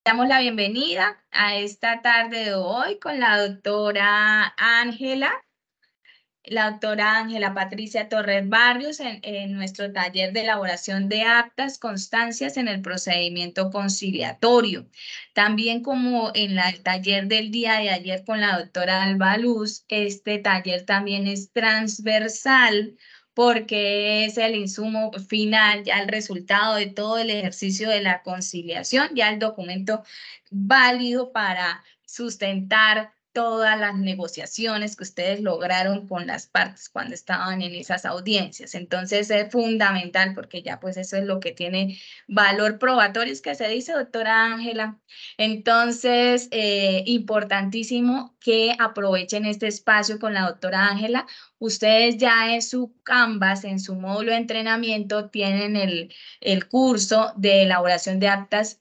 Damos la bienvenida a esta tarde de hoy con la doctora Ángela Patricia Torres Barrios en nuestro taller de elaboración de actas, constancias en el procedimiento conciliatorio. También como en el taller del día de ayer con la doctora Alba Luz, este taller también es transversal porque es el insumo final, ya el resultado de todo el ejercicio de la conciliación, ya el documento válido para sustentar todas las negociaciones que ustedes lograron con las partes cuando estaban en esas audiencias. Entonces es fundamental porque ya pues eso es lo que tiene valor probatorio, es que se dice, doctora Ángela. Entonces, importantísimo que aprovechen este espacio con la doctora Ángela. Ustedes ya en su Canvas, en su módulo de entrenamiento, tienen el curso de elaboración de actas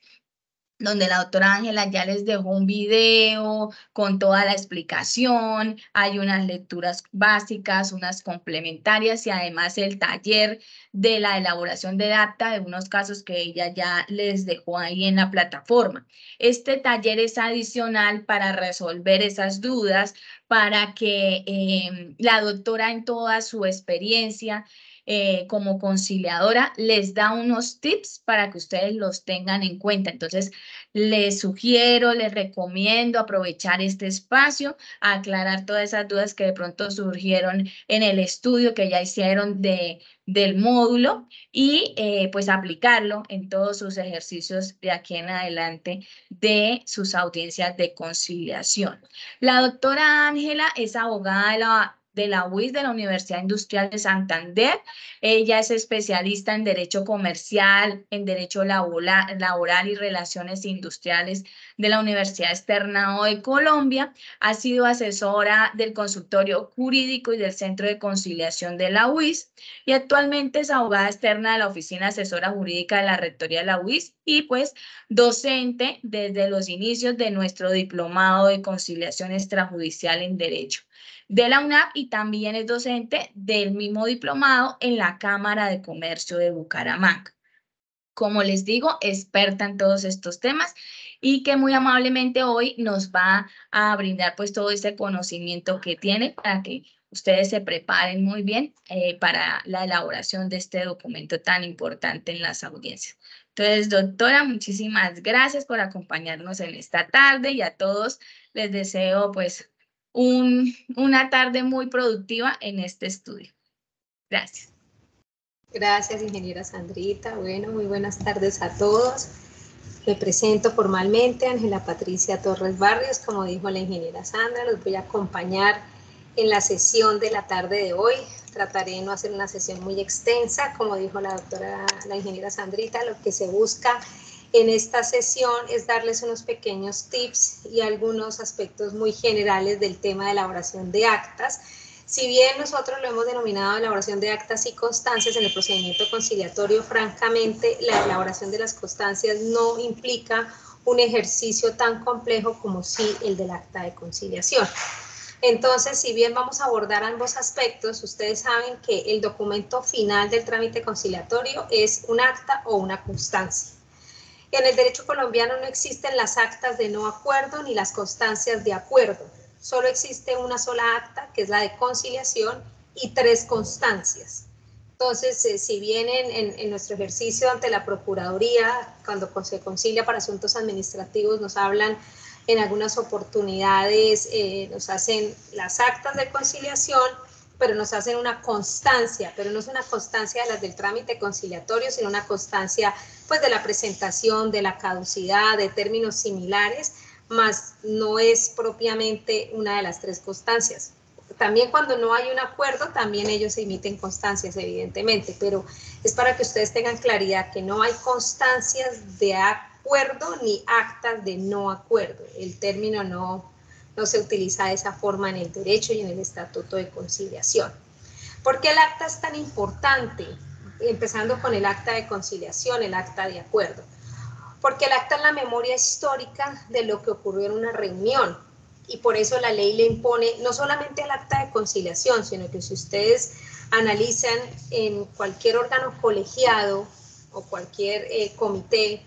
donde la doctora Ángela ya les dejó un video con toda la explicación, hay unas lecturas básicas, unas complementarias y además el taller de la elaboración de data de unos casos que ella ya les dejó ahí en la plataforma. Este taller es adicional para resolver esas dudas, para que la doctora en toda su experiencia como conciliadora les da unos tips para que ustedes los tengan en cuenta. Entonces, les sugiero, les recomiendo aprovechar este espacio, aclarar todas esas dudas que de pronto surgieron en el estudio que ya hicieron del módulo y pues aplicarlo en todos sus ejercicios de aquí en adelante de sus audiencias de conciliación. La doctora Ángela es abogada de la UIS, de la Universidad Industrial de Santander. Ella es especialista en Derecho Comercial, en Derecho Laboral y Relaciones Industriales de la Universidad Externado de Colombia. Ha sido asesora del Consultorio Jurídico y del Centro de Conciliación de la UIS y actualmente es abogada externa de la Oficina Asesora Jurídica de la Rectoría de la UIS y pues docente desde los inicios de nuestro diplomado de conciliación extrajudicial en Derecho de la UNAP y también es docente del mismo diplomado en la Cámara de Comercio de Bucaramanga. Como les digo, experta en todos estos temas y que muy amablemente hoy nos va a brindar pues todo ese conocimiento que tiene para que ustedes se preparen muy bien para la elaboración de este documento tan importante en las audiencias. Entonces, doctora, muchísimas gracias por acompañarnos en esta tarde y a todos les deseo pues una tarde muy productiva en este estudio. Gracias. Gracias, ingeniera Sandrita. Bueno, muy buenas tardes a todos. Me presento formalmente, Ángela Patricia Torres Barrios, como dijo la ingeniera Sandra, los voy a acompañar en la sesión de la tarde de hoy. Trataré de no hacer una sesión muy extensa, como dijo la ingeniera Sandrita, lo que se busca en esta sesión es darles unos pequeños tips y algunos aspectos muy generales del tema de elaboración de actas. Si bien nosotros lo hemos denominado elaboración de actas y constancias en el procedimiento conciliatorio, francamente la elaboración de las constancias no implica un ejercicio tan complejo como sí el del acta de conciliación. Entonces, si bien vamos a abordar ambos aspectos, ustedes saben que el documento final del trámite conciliatorio es un acta o una constancia. En el derecho colombiano no existen las actas de no acuerdo ni las constancias de acuerdo. Solo existe una sola acta, que es la de conciliación, y 3 constancias. Entonces, si bien en nuestro ejercicio ante la Procuraduría, cuando se concilia para asuntos administrativos, nos hablan en algunas oportunidades, nos hacen las actas de conciliación, pero nos hacen una constancia, pero no es una constancia de las del trámite conciliatorio, sino una constancia pues de la presentación, de la caducidad, de términos similares, más no es propiamente una de las 3 constancias. También cuando no hay un acuerdo, también ellos emiten constancias, evidentemente, pero es para que ustedes tengan claridad que no hay constancias de acuerdo ni actas de no acuerdo. El término no se utiliza de esa forma en el derecho y en el estatuto de conciliación. ¿Por qué el acta es tan importante? Empezando con el acta de conciliación, el acta de acuerdo. Porque el acta es la memoria histórica de lo que ocurrió en una reunión y por eso la ley le impone no solamente el acta de conciliación, sino que si ustedes analizan en cualquier órgano colegiado o cualquier comité,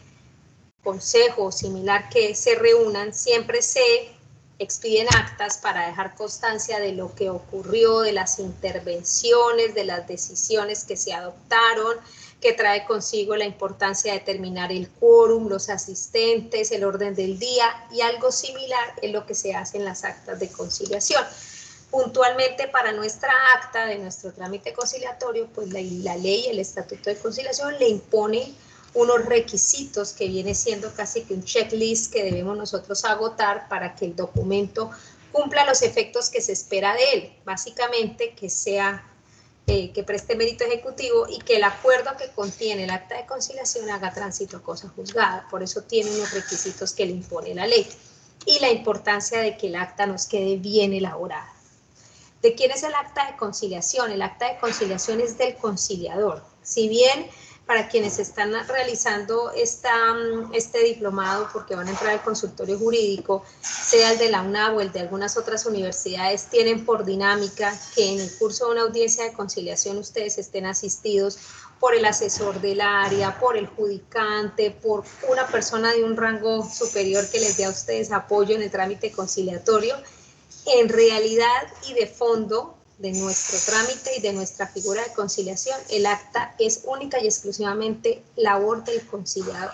consejo o similar que se reúnan, siempre se expiden actas para dejar constancia de lo que ocurrió, de las intervenciones, de las decisiones que se adoptaron, que trae consigo la importancia de determinar el quórum, los asistentes, el orden del día, y algo similar es lo que se hace en las actas de conciliación. Puntualmente para nuestra acta de nuestro trámite conciliatorio, pues la ley, el Estatuto de Conciliación le impone unos requisitos que viene siendo casi que un checklist que debemos nosotros agotar para que el documento cumpla los efectos que se espera de él. Básicamente que sea, que preste mérito ejecutivo y que el acuerdo que contiene el acta de conciliación haga tránsito a cosa juzgada. Por eso tiene unos requisitos que le impone la ley. Y la importancia de que el acta nos quede bien elaborada. ¿De quién es el acta de conciliación? El acta de conciliación es del conciliador. Si bien para quienes están realizando este diplomado, porque van a entrar al consultorio jurídico, sea el de la UNAV o el de algunas otras universidades, tienen por dinámica que en el curso de una audiencia de conciliación ustedes estén asistidos por el asesor del área, por el judicante, por una persona de un rango superior que les dé a ustedes apoyo en el trámite conciliatorio. En realidad y de fondo de nuestro trámite y de nuestra figura de conciliación, el acta es única y exclusivamente labor del conciliador.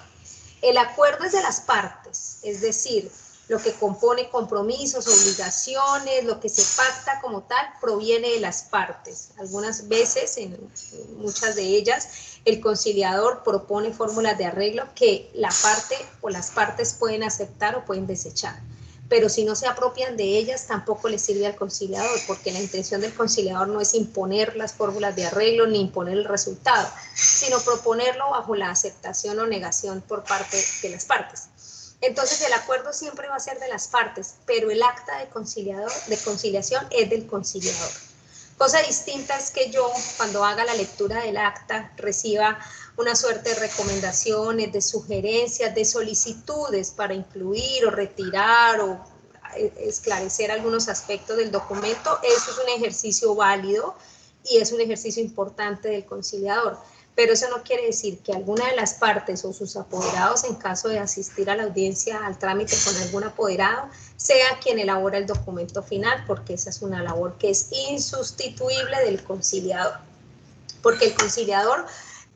El acuerdo es de las partes, es decir, lo que compone compromisos, obligaciones, lo que se pacta como tal, proviene de las partes. Algunas veces, en muchas de ellas, el conciliador propone fórmulas de arreglo que la parte o las partes pueden aceptar o pueden desechar. Pero si no se apropian de ellas, tampoco les sirve al conciliador, porque la intención del conciliador no es imponer las fórmulas de arreglo ni imponer el resultado, sino proponerlo bajo la aceptación o negación por parte de las partes. Entonces el acuerdo siempre va a ser de las partes, pero el acta de conciliación es del conciliador. Cosa distinta es que yo, cuando haga la lectura del acta, reciba una suerte de recomendaciones, de sugerencias, de solicitudes para incluir o retirar o esclarecer algunos aspectos del documento. Eso es un ejercicio válido y es un ejercicio importante del conciliador. Pero eso no quiere decir que alguna de las partes o sus apoderados, en caso de asistir a la audiencia, al trámite con algún apoderado, sea quien elabora el documento final, porque esa es una labor que es insustituible del conciliador. Porque el conciliador,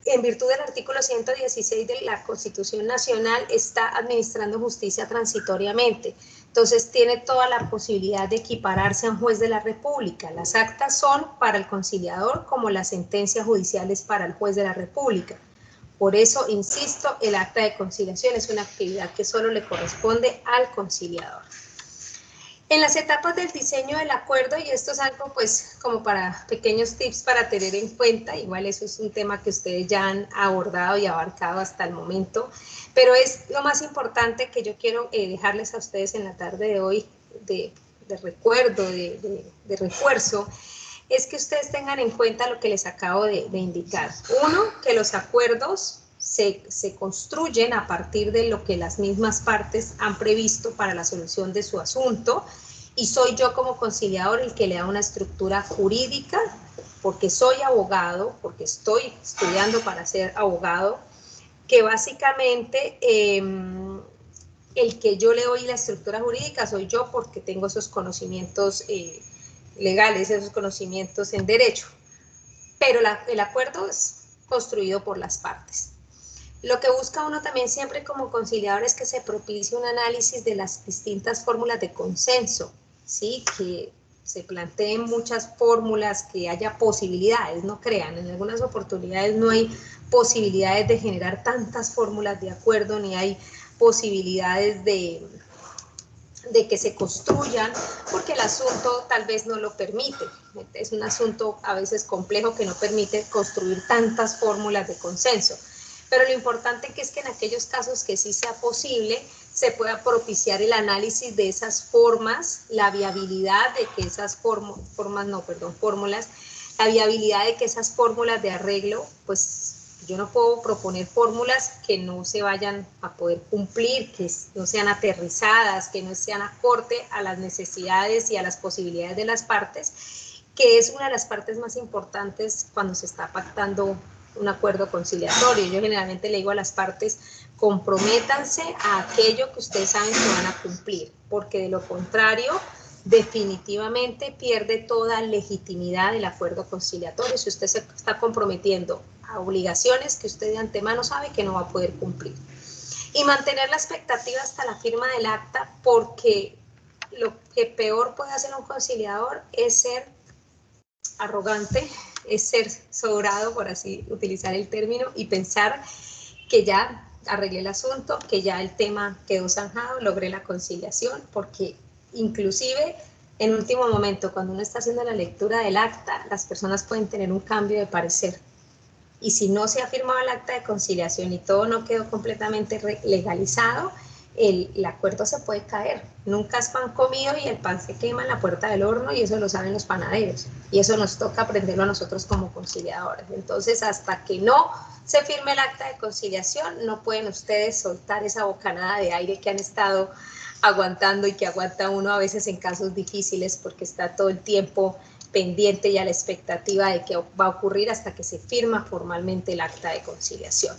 en virtud del artículo 116 de la Constitución Nacional, está administrando justicia transitoriamente. Entonces tiene toda la posibilidad de equipararse a un juez de la República. Las actas son para el conciliador como las sentencias judiciales para el juez de la República. Por eso, insisto, el acta de conciliación es una actividad que solo le corresponde al conciliador. En las etapas del diseño del acuerdo, y esto es algo pues como para pequeños tips para tener en cuenta, igual eso es un tema que ustedes ya han abordado y abarcado hasta el momento, pero es lo más importante que yo quiero dejarles a ustedes en la tarde de hoy de recuerdo, de refuerzo, es que ustedes tengan en cuenta lo que les acabo de indicar. Uno, que los acuerdos se construyen a partir de lo que las mismas partes han previsto para la solución de su asunto, y soy yo como conciliador el que le da una estructura jurídica, porque soy abogado, porque estoy estudiando para ser abogado, que básicamente el que yo le doy la estructura jurídica soy yo, porque tengo esos conocimientos legales, esos conocimientos en derecho, pero el acuerdo es construido por las partes. Lo que busca uno también siempre como conciliador es que se propicie un análisis de las distintas fórmulas de consenso, ¿sí? Que se planteen muchas fórmulas, que haya posibilidades, no crean, en algunas oportunidades no hay posibilidades de generar tantas fórmulas de acuerdo, ni hay posibilidades de que se construyan, porque el asunto tal vez no lo permite. Es un asunto a veces complejo que no permite construir tantas fórmulas de consenso. Pero lo importante es que en aquellos casos que sí sea posible, se pueda propiciar el análisis de esas formas, la viabilidad de que esas fórmulas, la viabilidad de que esas fórmulas de arreglo, pues yo no puedo proponer fórmulas que no se vayan a poder cumplir, que no sean aterrizadas, que no sean acorde a las necesidades y a las posibilidades de las partes, que es una de las partes más importantes cuando se está pactando un acuerdo conciliatorio. Yo generalmente le digo a las partes, comprométanse a aquello que ustedes saben que van a cumplir, porque de lo contrario, definitivamente pierde toda legitimidad del acuerdo conciliatorio si usted se está comprometiendo a obligaciones que usted de antemano sabe que no va a poder cumplir. Y mantener la expectativa hasta la firma del acta, porque lo que peor puede hacer un conciliador es ser arrogante, es ser sobrado, por así utilizar el término, y pensar que ya arreglé el asunto, que ya el tema quedó zanjado, logré la conciliación, porque inclusive en último momento, cuando uno está haciendo la lectura del acta, las personas pueden tener un cambio de parecer. Y si no se ha firmado el acta de conciliación y todo no quedó completamente legalizado, el acuerdo se puede caer. Nunca es pan comido y el pan se quema en la puerta del horno, y eso lo saben los panaderos. Y eso nos toca aprenderlo a nosotros como conciliadores. Entonces, hasta que no se firme el acta de conciliación, no pueden ustedes soltar esa bocanada de aire que han estado aguantando y que aguanta uno a veces en casos difíciles, porque está todo el tiempo pendiente y a la expectativa de qué va a ocurrir hasta que se firma formalmente el acta de conciliación.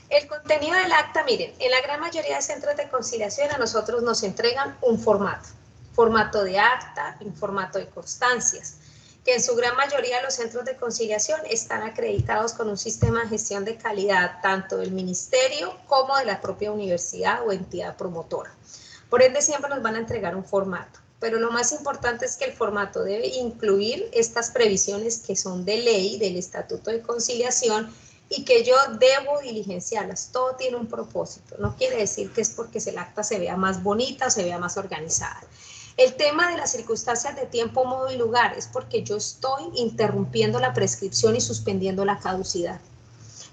El contenido del acta, miren, en la gran mayoría de centros de conciliación a nosotros nos entregan un formato de acta, un formato de constancias, que en su gran mayoría los centros de conciliación están acreditados con un sistema de gestión de calidad tanto del ministerio como de la propia universidad o entidad promotora. Por ende, siempre nos van a entregar un formato, pero lo más importante es que el formato debe incluir estas previsiones que son de ley del Estatuto de Conciliación y que yo debo diligenciarlas. Todo tiene un propósito, no quiere decir que es porque el acta se vea más bonita o se vea más organizada. El tema de las circunstancias de tiempo, modo y lugar es porque yo estoy interrumpiendo la prescripción y suspendiendo la caducidad.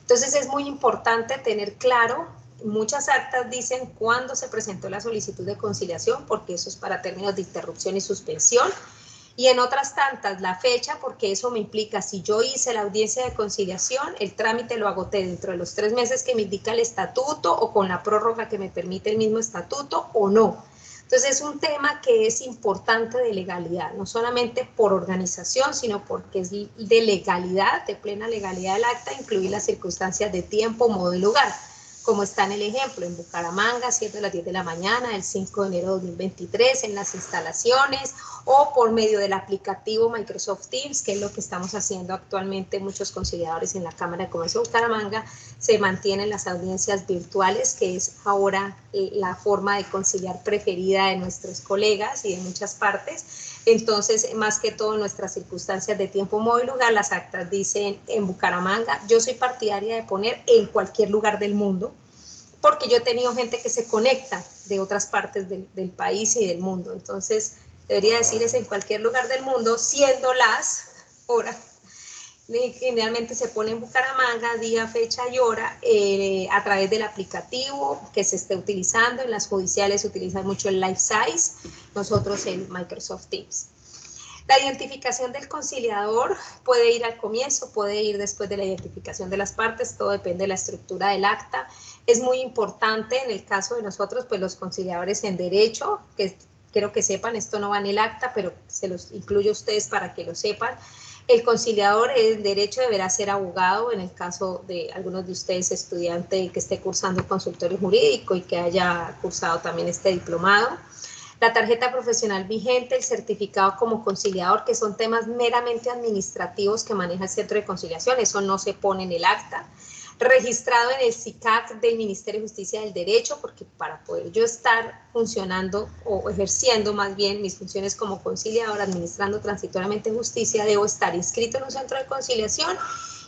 Entonces es muy importante tener claro, muchas actas dicen cuándo se presentó la solicitud de conciliación, porque eso es para términos de interrupción y suspensión, y en otras tantas la fecha, porque eso me implica si yo hice la audiencia de conciliación, el trámite lo agoté dentro de los 3 meses que me indica el estatuto o con la prórroga que me permite el mismo estatuto o no. Entonces es un tema que es importante de legalidad, no solamente por organización, sino porque es de legalidad, de plena legalidad del acta, incluir las circunstancias de tiempo, modo y lugar, como está en el ejemplo, en Bucaramanga, siendo las 10 de la mañana, el 5 de enero de 2023, en las instalaciones, o por medio del aplicativo Microsoft Teams, que es lo que estamos haciendo actualmente muchos conciliadores en la Cámara de Comercio de Bucaramanga. Se mantienen las audiencias virtuales, que es ahora la forma de conciliar preferida de nuestros colegas y de muchas partes. Entonces, más que todo, nuestras circunstancias de tiempo, modo y lugar, las actas dicen en Bucaramanga. Yo soy partidaria de poner en cualquier lugar del mundo, porque yo he tenido gente que se conecta de otras partes del país y del mundo. Entonces, debería decirles en cualquier lugar del mundo, siendo las horas. Generalmente se pone en Bucaramanga, día, fecha y hora, a través del aplicativo que se esté utilizando. En las judiciales se utiliza mucho el Life Size, nosotros el Microsoft Teams. La identificación del conciliador puede ir al comienzo, puede ir después de la identificación de las partes, todo depende de la estructura del acta. Es muy importante en el caso de nosotros, pues los conciliadores en derecho, que quiero que sepan, esto no va en el acta, pero se los incluyo a ustedes para que lo sepan. El conciliador en derecho deberá ser abogado, en el caso de algunos de ustedes estudiante que esté cursando consultorio jurídico y que haya cursado también este diplomado. La tarjeta profesional vigente, el certificado como conciliador, que son temas meramente administrativos que maneja el Centro de Conciliación, eso no se pone en el acta. Registrado en el SICAC del Ministerio de Justicia del Derecho, porque para poder yo estar funcionando o ejerciendo más bien mis funciones como conciliador, administrando transitoriamente justicia, debo estar inscrito en un centro de conciliación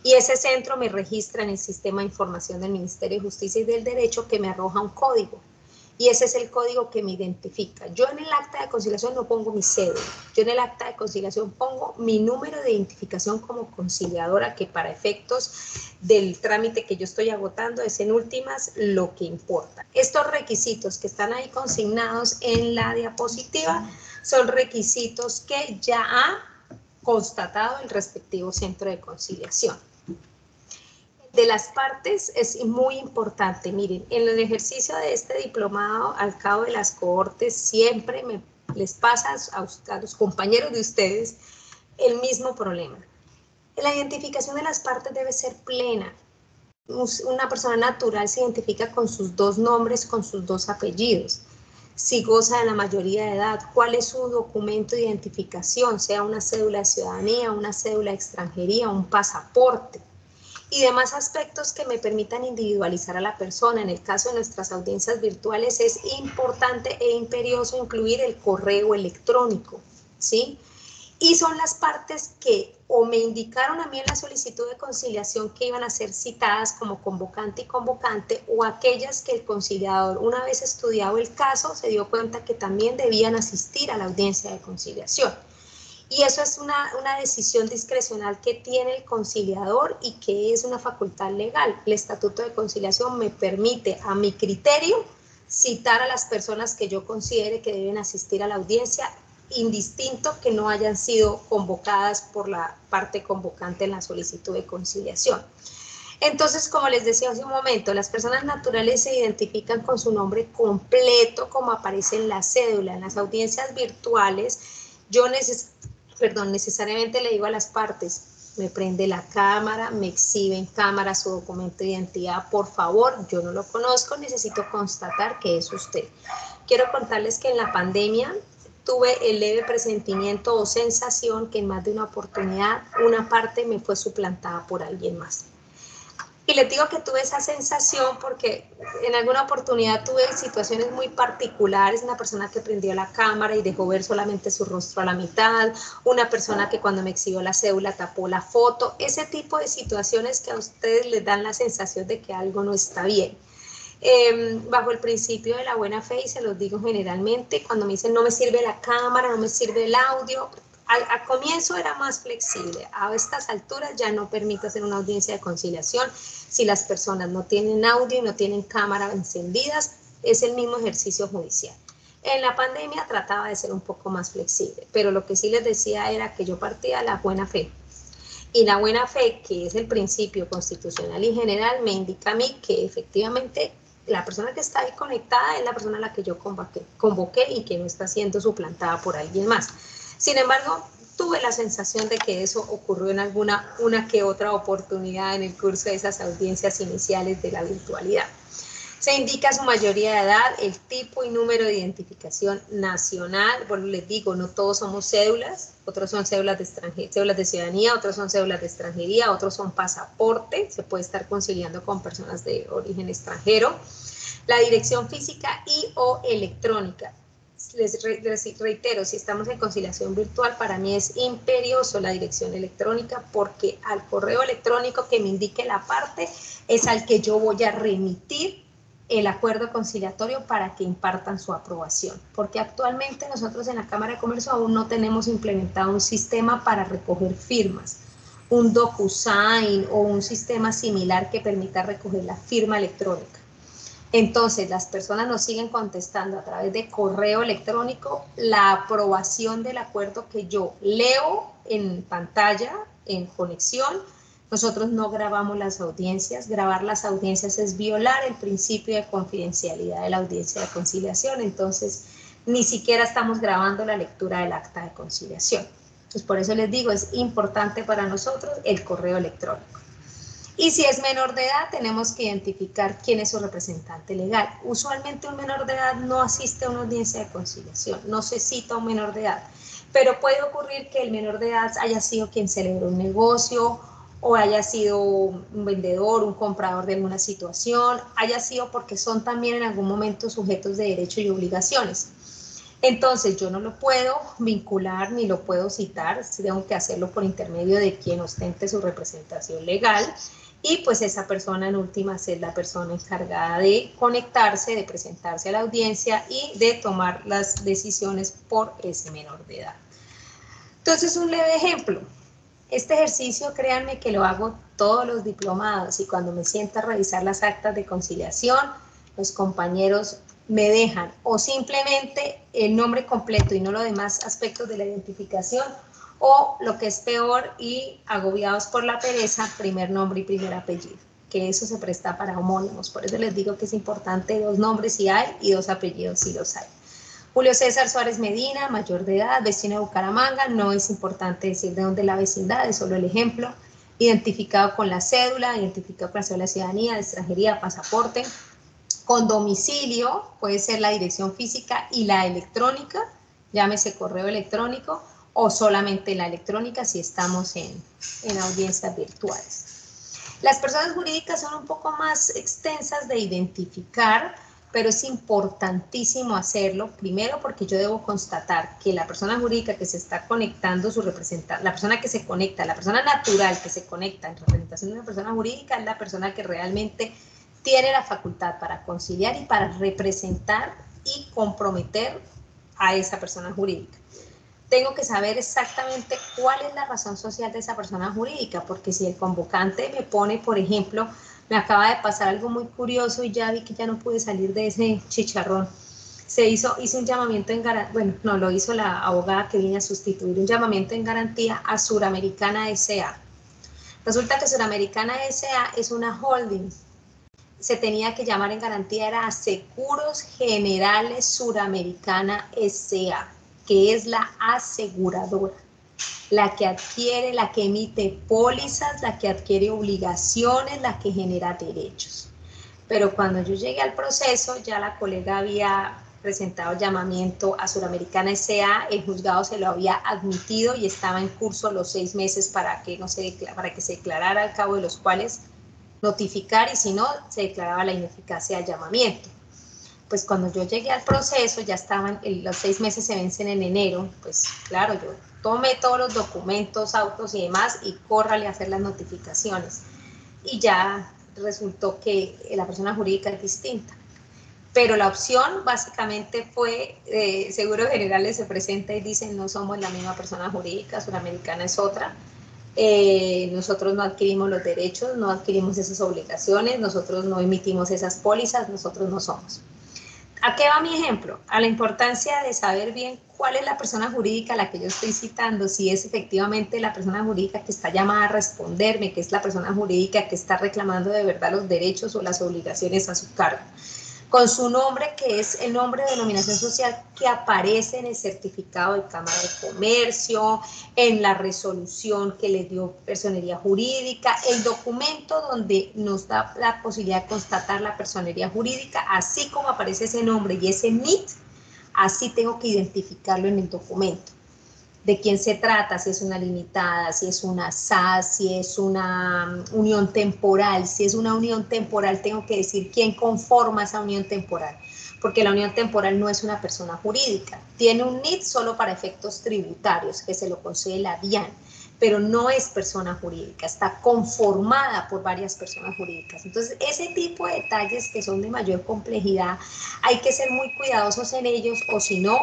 y ese centro me registra en el sistema de información del Ministerio de Justicia y del Derecho, que me arroja un código. Y ese es el código que me identifica. Yo en el acta de conciliación no pongo mi cédula, yo en el acta de conciliación pongo mi número de identificación como conciliadora, que para efectos del trámite que yo estoy agotando es en últimas lo que importa. Estos requisitos que están ahí consignados en la diapositiva son requisitos que ya ha constatado el respectivo centro de conciliación. De las partes es muy importante. Miren, en el ejercicio de este diplomado, al cabo de las cohortes, siempre les pasa a los compañeros de ustedes el mismo problema. La identificación de las partes debe ser plena. una persona natural se identifica con sus 2 nombres, con sus 2 apellidos. Si goza de la mayoría de edad, cuál es su documento de identificación, sea una cédula de ciudadanía, una cédula de extranjería, un pasaporte. Y demás aspectos que me permitan individualizar a la persona. En el caso de nuestras audiencias virtuales es importante e imperioso incluir el correo electrónico, ¿sí? Y son las partes que o me indicaron a mí en la solicitud de conciliación que iban a ser citadas como convocante y convocante, o aquellas que el conciliador, una vez estudiado el caso, se dio cuenta que también debían asistir a la audiencia de conciliación. Y eso es una decisión discrecional que tiene el conciliador y que es una facultad legal. El Estatuto de Conciliación me permite, a mi criterio, citar a las personas que yo considere que deben asistir a la audiencia, indistinto que no hayan sido convocadas por la parte convocante en la solicitud de conciliación. Entonces, como les decía hace un momento, las personas naturales se identifican con su nombre completo como aparece en la cédula. En las audiencias virtuales, yo necesariamente le digo a las partes, me prende la cámara, me exhibe en cámara su documento de identidad, por favor, yo no lo conozco, necesito constatar que es usted. Quiero contarles que en la pandemia tuve el leve presentimiento o sensación que en más de una oportunidad una parte me fue suplantada por alguien más. Y les digo que tuve esa sensación porque en alguna oportunidad tuve situaciones muy particulares, una persona que prendió la cámara y dejó ver solamente su rostro a la mitad, una persona que cuando me exhibió la cédula tapó la foto, ese tipo de situaciones que a ustedes les dan la sensación de que algo no está bien. Bajo el principio de la buena fe, y se los digo generalmente, cuando me dicen no me sirve la cámara, no me sirve el audio, al comienzo era más flexible, a estas alturas ya no permito hacer una audiencia de conciliación si las personas no tienen audio y no tienen cámara encendidas, es el mismo ejercicio judicial. En la pandemia trataba de ser un poco más flexible, pero lo que sí les decía era que yo partía de la buena fe. Y la buena fe, que es el principio constitucional y general, me indica a mí que efectivamente la persona que está ahí conectada es la persona a la que yo convoqué y que no está siendo suplantada por alguien más. Sin embargo, tuve la sensación de que eso ocurrió en una que otra oportunidad en el curso de esas audiencias iniciales de la virtualidad. Se indica su mayoría de edad, el tipo y número de identificación nacional. Bueno, les digo, no todos somos cédulas, otros son cédulas de ciudadanía, otros son cédulas de extranjería, otros son pasaporte, se puede estar conciliando con personas de origen extranjero. La dirección física y o electrónica. Les reitero, si estamos en conciliación virtual, para mí es imperioso la dirección electrónica porque al correo electrónico que me indique la parte es al que yo voy a remitir el acuerdo conciliatorio para que impartan su aprobación, porque actualmente nosotros en la Cámara de Comercio aún no tenemos implementado un sistema para recoger firmas, un DocuSign o un sistema similar que permita recoger la firma electrónica. Entonces, las personas nos siguen contestando a través de correo electrónico la aprobación del acuerdo que yo leo en pantalla, en conexión. Nosotros no grabamos las audiencias. Grabar las audiencias es violar el principio de confidencialidad de la audiencia de conciliación. Entonces, ni siquiera estamos grabando la lectura del acta de conciliación. Entonces, por eso les digo, es importante para nosotros el correo electrónico. Y si es menor de edad, tenemos que identificar quién es su representante legal. Usualmente un menor de edad no asiste a una audiencia de conciliación, no se cita a un menor de edad, pero puede ocurrir que el menor de edad haya sido quien celebró un negocio, o haya sido un vendedor, un comprador de alguna situación, haya sido porque son también en algún momento sujetos de derecho y obligaciones. Entonces yo no lo puedo vincular ni lo puedo citar, tengo que hacerlo por intermedio de quien ostente su representación legal, y pues esa persona en últimas es la persona encargada de conectarse, de presentarse a la audiencia y de tomar las decisiones por ese menor de edad. Entonces, un leve ejemplo. Este ejercicio, créanme que lo hago todos los diplomados, y cuando me siento a revisar las actas de conciliación, los compañeros me dejan o simplemente el nombre completo y no los demás aspectos de la identificación, o lo que es peor y agobiados por la pereza, primer nombre y primer apellido, que eso se presta para homónimos. Por eso les digo que es importante 2 nombres si hay y 2 apellidos si los hay. Julio César Suárez Medina, mayor de edad, vecino de Bucaramanga, no es importante decir de dónde la vecindad, es solo el ejemplo. identificado con la cédula, identificado con la cédula de ciudadanía, de extranjería, pasaporte, con domicilio, puede ser la dirección física y la electrónica, llámese correo electrónico, o solamente la electrónica si estamos en audiencias virtuales. Las personas jurídicas son un poco más extensas de identificar, pero es importantísimo hacerlo, primero porque yo debo constatar que la persona jurídica que se está conectando, su representante, la persona que se conecta, la persona natural que se conecta en representación de una persona jurídica es la persona que realmente tiene la facultad para conciliar y para representar y comprometer a esa persona jurídica. Tengo que saber exactamente cuál es la razón social de esa persona jurídica, porque si el convocante me pone, por ejemplo, me acaba de pasar algo muy curioso y ya vi que ya no pude salir de ese chicharrón. Hizo un llamamiento en garantía, bueno, no, lo hizo la abogada que viene a sustituir, un llamamiento en garantía a Suramericana S.A. Resulta que Suramericana S.A. es una holding, se tenía que llamar en garantía, era Seguros Generales Suramericana S.A., que es la aseguradora, la que adquiere, la que emite pólizas, la que adquiere obligaciones, la que genera derechos. Pero cuando yo llegué al proceso, ya la colega había presentado llamamiento a Suramericana S.A., el juzgado se lo había admitido y estaba en curso los 6 meses para que se declarara, al cabo de los cuales notificar, y si no, se declaraba la ineficacia del llamamiento. Pues cuando yo llegué al proceso, ya estaban, los 6 meses se vencen en enero, pues claro, yo tomé todos los documentos, autos y demás, y córrale a hacer las notificaciones. Y ya resultó que la persona jurídica es distinta. Pero la opción básicamente fue, Seguros Generales se presenta y dicen, no somos la misma persona jurídica, Suramericana es otra. Nosotros no adquirimos los derechos, no adquirimos esas obligaciones, nosotros no emitimos esas pólizas, nosotros no somos. ¿A qué va mi ejemplo? A la importancia de saber bien cuál es la persona jurídica a la que yo estoy citando, si es efectivamente la persona jurídica que está llamada a responderme, que es la persona jurídica que está reclamando de verdad los derechos o las obligaciones a su cargo, con su nombre, que es el nombre de denominación social que aparece en el certificado de Cámara de Comercio, en la resolución que le dio personería jurídica, el documento donde nos da la posibilidad de constatar la personería jurídica, así como aparece ese nombre y ese NIT, así tengo que identificarlo en el documento. De quién se trata, si es una limitada, si es una SAS, si es una unión temporal. Si es una unión temporal, tengo que decir quién conforma esa unión temporal, porque la unión temporal no es una persona jurídica. Tiene un NIT solo para efectos tributarios, que se lo concede la DIAN, pero no es persona jurídica, está conformada por varias personas jurídicas. Entonces, ese tipo de detalles que son de mayor complejidad, hay que ser muy cuidadosos en ellos, o si no,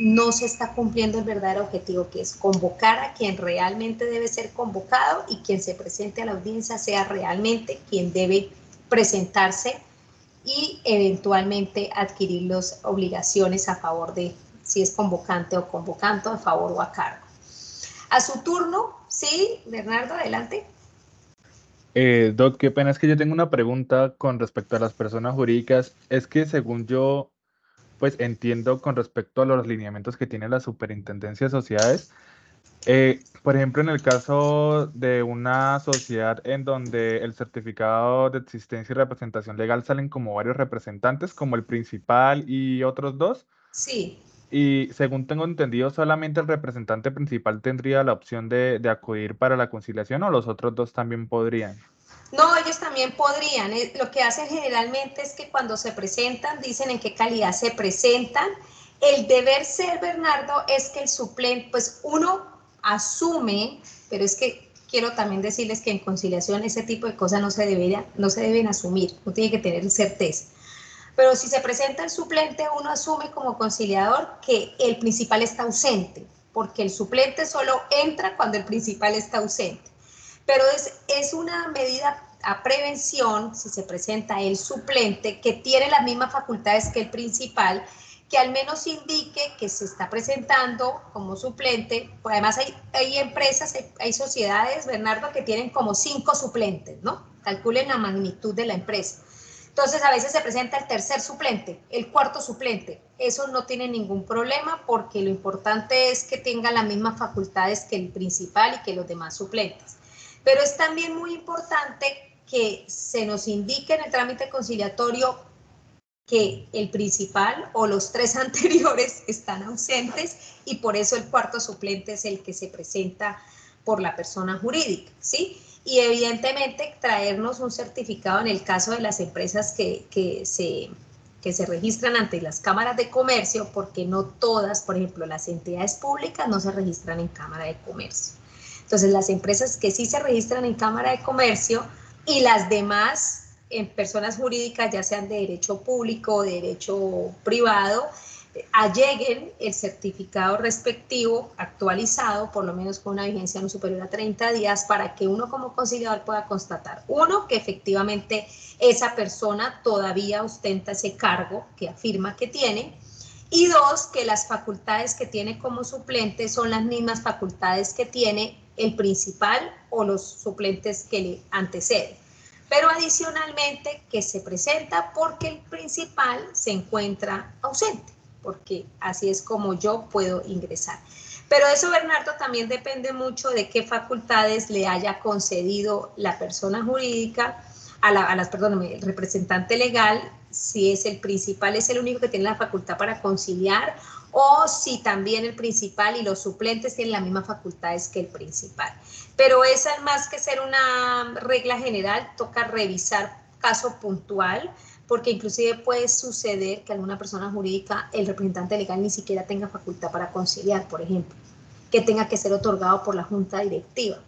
no se está cumpliendo el verdadero objetivo, que es convocar a quien realmente debe ser convocado y quien se presente a la audiencia sea realmente quien debe presentarse y eventualmente adquirir las obligaciones a favor de, si es convocante o convocante, a favor o a cargo. A su turno, sí, Bernardo, adelante. Doc, qué pena, es que yo tengo una pregunta con respecto a las personas jurídicas. Es que según yo, pues entiendo con respecto a los lineamientos que tiene la Superintendencia de Sociedades, por ejemplo, en el caso de una sociedad en donde el certificado de existencia y representación legal salen como varios representantes, como el principal y otros dos, Sí. y según tengo entendido, solamente el representante principal tendría la opción de acudir para la conciliación o los otros dos también podrían. No, ellos también podrían. Lo que hacen generalmente es que cuando se presentan, dicen en qué calidad se presentan. El deber ser, Bernardo, es que el suplente, pues uno asume, pero es que quiero también decirles que en conciliación ese tipo de cosas no se deben asumir, no tiene que tener certeza. Pero si se presenta el suplente, uno asume como conciliador que el principal está ausente, porque el suplente solo entra cuando el principal está ausente. Pero es una medida a prevención, si se presenta el suplente, que tiene las mismas facultades que el principal, que al menos indique que se está presentando como suplente. Pues además hay empresas, hay sociedades, Bernardo, que tienen como 5 suplentes, ¿no? Calculen la magnitud de la empresa. Entonces, a veces se presenta el tercer suplente, el cuarto suplente. Eso no tiene ningún problema porque lo importante es que tenga las mismas facultades que el principal y que los demás suplentes. Pero es también muy importante que se nos indique en el trámite conciliatorio que el principal o los 3 anteriores están ausentes y por eso el cuarto suplente es el que se presenta por la persona jurídica, ¿sí? Y evidentemente traernos un certificado en el caso de las empresas que se registran ante las cámaras de comercio, porque no todas, por ejemplo, las entidades públicas no se registran en Cámara de Comercio. Entonces, las empresas que sí se registran en Cámara de Comercio y las demás en personas jurídicas, ya sean de derecho público o de derecho privado, alleguen el certificado respectivo actualizado, por lo menos con una vigencia no superior a 30 días, para que uno como conciliador pueda constatar, uno, que efectivamente esa persona todavía ostenta ese cargo que afirma que tiene, y dos, que las facultades que tiene como suplente son las mismas facultades que tiene el principal o los suplentes que le anteceden. Pero adicionalmente que se presenta porque el principal se encuentra ausente, porque así es como yo puedo ingresar. Pero eso, Bernardo, también depende mucho de qué facultades le haya concedido la persona jurídica, el representante legal, si es el principal, es el único que tiene la facultad para conciliar, o si también el principal y los suplentes tienen las mismas facultades que el principal. Pero esa es más que ser una regla general, toca revisar caso puntual, porque inclusive puede suceder que alguna persona jurídica, el representante legal ni siquiera tenga facultad para conciliar, por ejemplo, que tenga que ser otorgado por la junta directiva.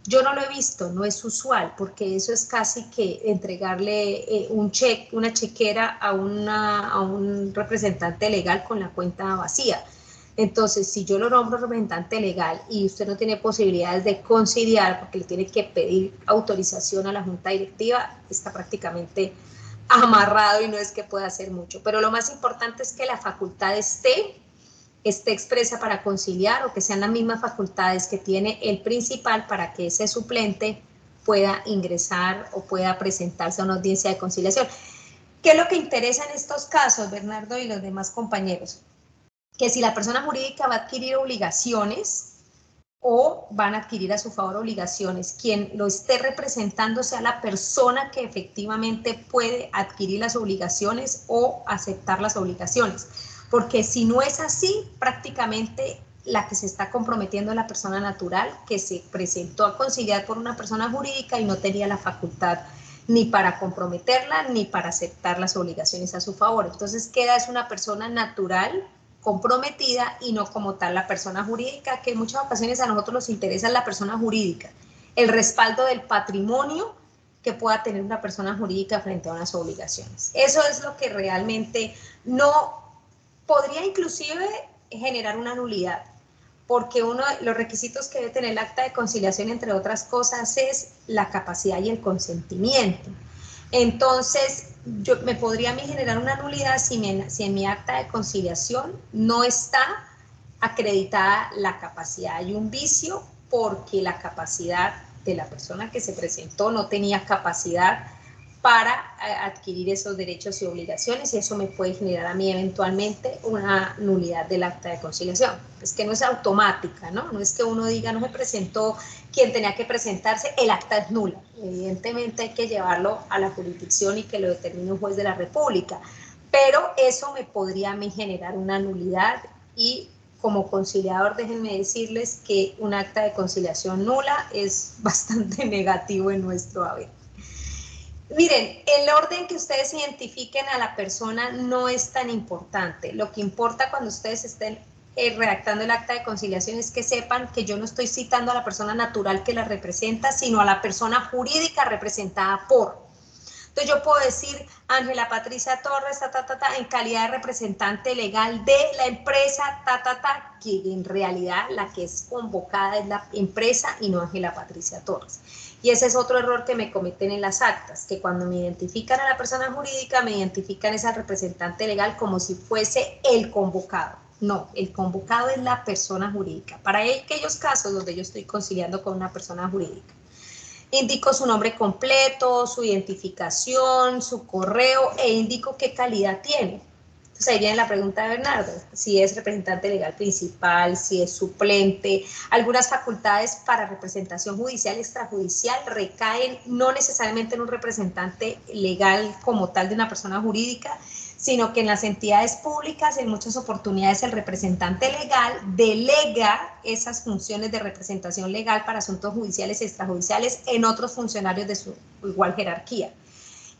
Yo no lo he visto, no es usual, porque eso es casi que entregarle una chequera a un representante legal con la cuenta vacía. Entonces, si yo lo nombro representante legal y usted no tiene posibilidades de conciliar porque le tiene que pedir autorización a la junta directiva, está prácticamente amarrado y no es que pueda hacer mucho. Pero lo más importante es que la facultad esté expresa para conciliar, o que sean las mismas facultades que tiene el principal para que ese suplente pueda ingresar o pueda presentarse a una audiencia de conciliación. ¿Qué es lo que interesa en estos casos, Bernardo y los demás compañeros? Que si la persona jurídica va a adquirir obligaciones o van a adquirir a su favor obligaciones, quien lo esté representando sea la persona que efectivamente puede adquirir las obligaciones o aceptar las obligaciones. Porque si no es así, prácticamente la que se está comprometiendo es la persona natural que se presentó a conciliar por una persona jurídica y no tenía la facultad ni para comprometerla ni para aceptar las obligaciones a su favor. Entonces queda es una persona natural comprometida y no como tal la persona jurídica, que en muchas ocasiones a nosotros nos interesa la persona jurídica, el respaldo del patrimonio que pueda tener una persona jurídica frente a unas obligaciones. Eso es lo que realmente no podría inclusive generar una nulidad, porque uno de los requisitos que debe tener el acta de conciliación, entre otras cosas, es la capacidad y el consentimiento. Entonces, me podría a mí generar una nulidad si en mi acta de conciliación no está acreditada la capacidad. Hay un vicio porque la capacidad de la persona que se presentó no tenía capacidad para adquirir esos derechos y obligaciones, y eso me puede generar a mí eventualmente una nulidad del acta de conciliación. Es que no es automática, ¿no? No es que uno diga, no se presentó quien tenía que presentarse, el acta es nula. Evidentemente hay que llevarlo a la jurisdicción y que lo determine un juez de la República, pero eso me podría a mí generar una nulidad, y como conciliador déjenme decirles que un acta de conciliación nula es bastante negativo en nuestro haber. Miren, el orden que ustedes identifiquen a la persona no es tan importante. Lo que importa cuando ustedes estén redactando el acta de conciliación es que sepan que yo no estoy citando a la persona natural que la representa, sino a la persona jurídica representada por. Entonces yo puedo decir Ángela Patricia Torres, en calidad de representante legal de la empresa, que en realidad la que es convocada es la empresa y no Ángela Patricia Torres. Y ese es otro error que me cometen en las actas, que cuando me identifican a la persona jurídica, me identifican esa representante legal como si fuese el convocado. No, el convocado es la persona jurídica. Para aquellos casos donde yo estoy conciliando con una persona jurídica, indico su nombre completo, su identificación, su correo, e indico qué calidad tiene. Entonces ahí viene la pregunta de Bernardo, si es representante legal principal, si es suplente. Algunas facultades para representación judicial y extrajudicial recaen no necesariamente en un representante legal como tal de una persona jurídica, sino que en las entidades públicas en muchas oportunidades el representante legal delega esas funciones de representación legal para asuntos judiciales y extrajudiciales en otros funcionarios de su igual jerarquía.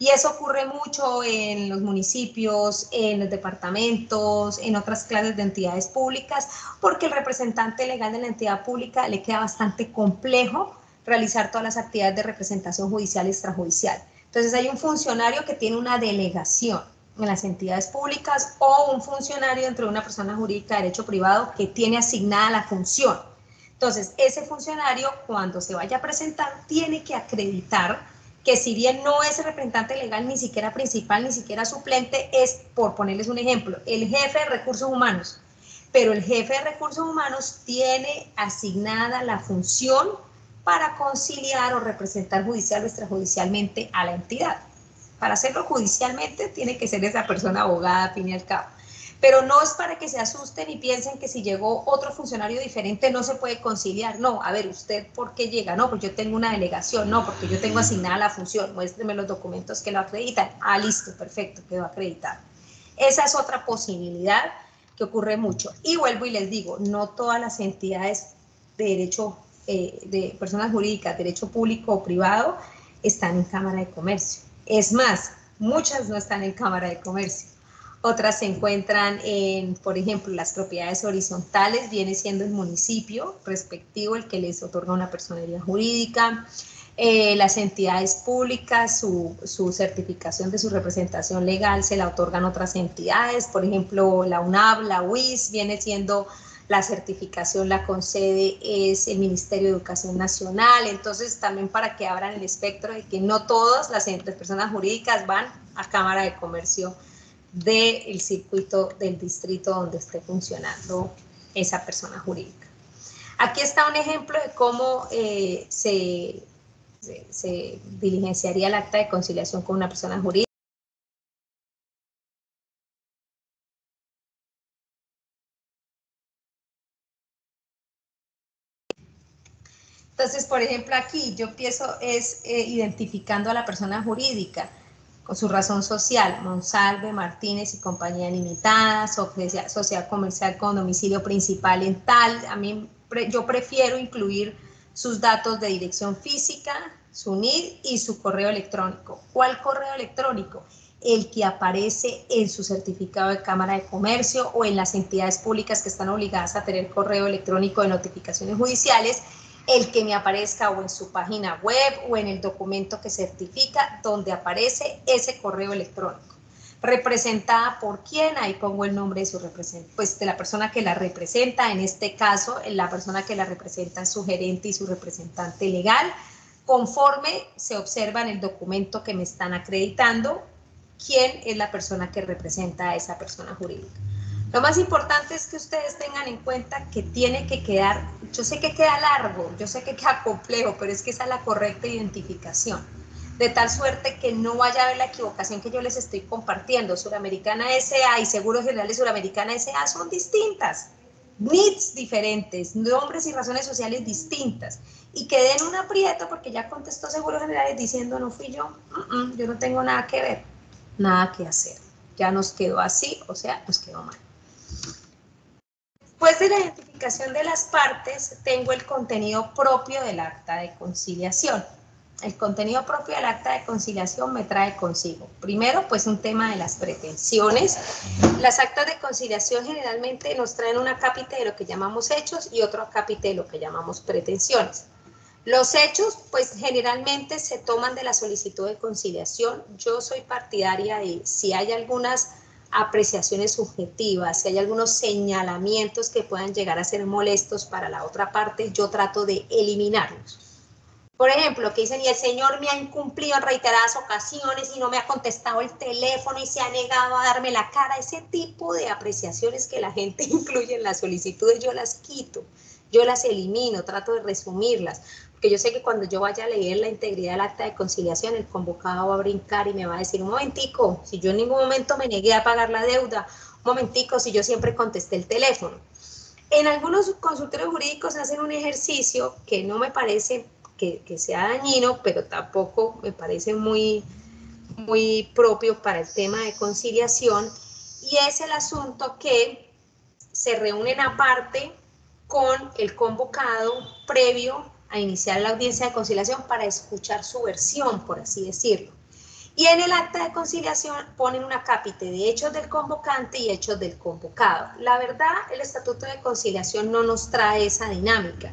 Y eso ocurre mucho en los municipios, en los departamentos, en otras clases de entidades públicas, porque el representante legal de la entidad pública le queda bastante complejo realizar todas las actividades de representación judicial y extrajudicial. Entonces hay un funcionario que tiene una delegación en las entidades públicas o un funcionario dentro de una persona jurídica de derecho privado que tiene asignada la función. Entonces, ese funcionario, cuando se vaya a presentar, tiene que acreditar que si bien no es representante legal, ni siquiera principal, ni siquiera suplente, es, por ponerles un ejemplo, el jefe de recursos humanos. Pero el jefe de recursos humanos tiene asignada la función para conciliar o representar judicial o extrajudicialmente a la entidad. Para hacerlo judicialmente tiene que ser esa persona abogada, al fin y al cabo. Pero no es para que se asusten y piensen que si llegó otro funcionario diferente no se puede conciliar. No, a ver, ¿usted por qué llega? No, pues yo tengo una delegación. No, porque yo tengo asignada la función. Muéstreme los documentos que lo acreditan. Ah, listo, perfecto, quedó acreditado. Esa es otra posibilidad que ocurre mucho. Y vuelvo y les digo, no todas las entidades de derecho, de personas jurídicas, derecho público o privado, están en Cámara de Comercio. Es más, muchas no están en Cámara de Comercio. Otras se encuentran en, por ejemplo, las propiedades horizontales, viene siendo el municipio respectivo el que les otorga una personería jurídica. Las entidades públicas, su certificación de su representación legal se la otorgan otras entidades, por ejemplo, la UNAV, la UIS, viene siendo la certificación, la concede es el Ministerio de Educación Nacional. Entonces, también para que abran el espectro de que no todas las personas jurídicas van a Cámara de Comercio del circuito del distrito donde esté funcionando esa persona jurídica. Aquí está un ejemplo de cómo se diligenciaría el acta de conciliación con una persona jurídica. Entonces, por ejemplo, aquí yo empiezo identificando a la persona jurídica con su razón social, Monsalve, Martínez y compañía limitada, sociedad comercial con domicilio principal en tal. Yo prefiero incluir sus datos de dirección física, su NID y su correo electrónico. ¿Cuál correo electrónico? El que aparece en su certificado de Cámara de Comercio o en las entidades públicas que están obligadas a tener correo electrónico de notificaciones judiciales, el que me aparezca o en su página web o en el documento que certifica donde aparece ese correo electrónico. Representada por quién, ahí pongo el nombre de su representante, pues de la persona que la representa, en este caso la persona que la representa es su gerente y su representante legal, conforme se observa en el documento que me están acreditando quién es la persona que representa a esa persona jurídica. Lo más importante es que ustedes tengan en cuenta que tiene que quedar, yo sé que queda largo, yo sé que queda complejo, pero es que esa es la correcta identificación, de tal suerte que no vaya a haber la equivocación que yo les estoy compartiendo. Suramericana S.A. y Seguros Generales Suramericana S.A. son distintas, NIDs diferentes, nombres y razones sociales distintas, y que den un aprieto porque ya contestó Seguros Generales diciendo no fui yo, yo no tengo nada que ver, nada que hacer, ya nos quedó así, o sea, nos quedó mal. Después de la identificación de las partes, tengo el contenido propio del acta de conciliación. El contenido propio del acta de conciliación me trae consigo, primero, pues un tema de las pretensiones. Las actas de conciliación generalmente nos traen una cápita de lo que llamamos hechos y otro cápita de lo que llamamos pretensiones. Los hechos, pues generalmente se toman de la solicitud de conciliación. Yo soy partidaria de si hay algunas apreciaciones subjetivas, si hay algunos señalamientos que puedan llegar a ser molestos para la otra parte, yo trato de eliminarlos. Por ejemplo, que dicen, y el señor me ha incumplido en reiteradas ocasiones y no me ha contestado el teléfono y se ha negado a darme la cara. Ese tipo de apreciaciones que la gente incluye en las solicitudes, yo las quito, yo las elimino, trato de resumirlas. Porque yo sé que cuando yo vaya a leer la integridad del acta de conciliación, el convocado va a brincar y me va a decir, un momentico, si yo en ningún momento me negué a pagar la deuda, momentico si yo siempre contesté el teléfono. En algunos consultorios jurídicos hacen un ejercicio que no me parece que sea dañino, pero tampoco me parece muy propio para el tema de conciliación, y es el asunto que se reúnen aparte con el convocado previo a iniciar la audiencia de conciliación para escuchar su versión, por así decirlo. Y en el acta de conciliación ponen una cápite de hechos del convocante y hechos del convocado. La verdad, el Estatuto de Conciliación no nos trae esa dinámica,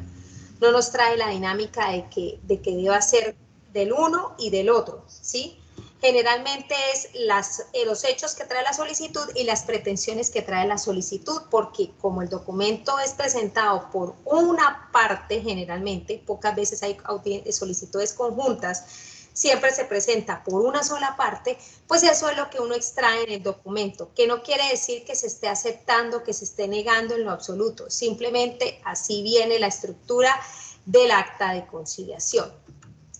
no nos trae la dinámica de que deba ser del uno y del otro, ¿sí? Generalmente es los hechos que trae la solicitud y las pretensiones que trae la solicitud, porque como el documento es presentado por una parte generalmente, pocas veces hay solicitudes conjuntas, siempre se presenta por una sola parte, pues eso es lo que uno extrae en el documento, que no quiere decir que se esté aceptando, que se esté negando en lo absoluto, simplemente así viene la estructura del acta de conciliación.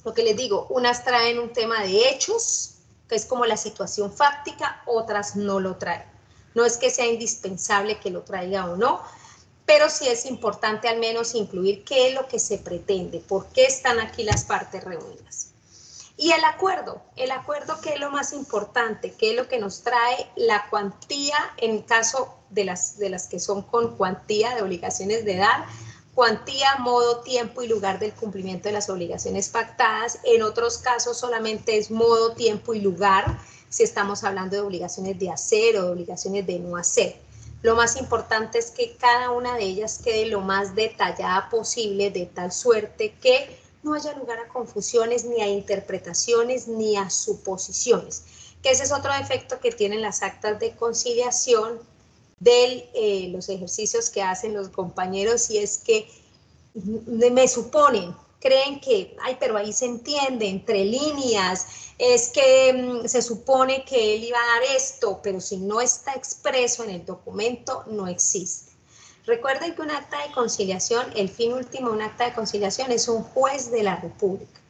Lo que les digo, unas traen un tema de hechos, que es como la situación fáctica, otras no lo traen. No es que sea indispensable que lo traiga o no, pero sí es importante al menos incluir qué es lo que se pretende, por qué están aquí las partes reunidas. Y el acuerdo que es lo más importante, que es lo que nos trae la cuantía, en el caso de las que son con cuantía de obligaciones de edad, cuantía, modo, tiempo y lugar del cumplimiento de las obligaciones pactadas. En otros casos solamente es modo, tiempo y lugar, si estamos hablando de obligaciones de hacer o de obligaciones de no hacer. Lo más importante es que cada una de ellas quede lo más detallada posible, de tal suerte que no haya lugar a confusiones, ni a interpretaciones, ni a suposiciones, que ese es otro defecto que tienen las actas de conciliación de los ejercicios que hacen los compañeros, y es que me suponen, creen que, ay, pero ahí se entiende, entre líneas, es que se supone que él iba a dar esto, pero si no está expreso en el documento, no existe. Recuerden que un acta de conciliación, el fin último de un acta de conciliación es un juez de la República.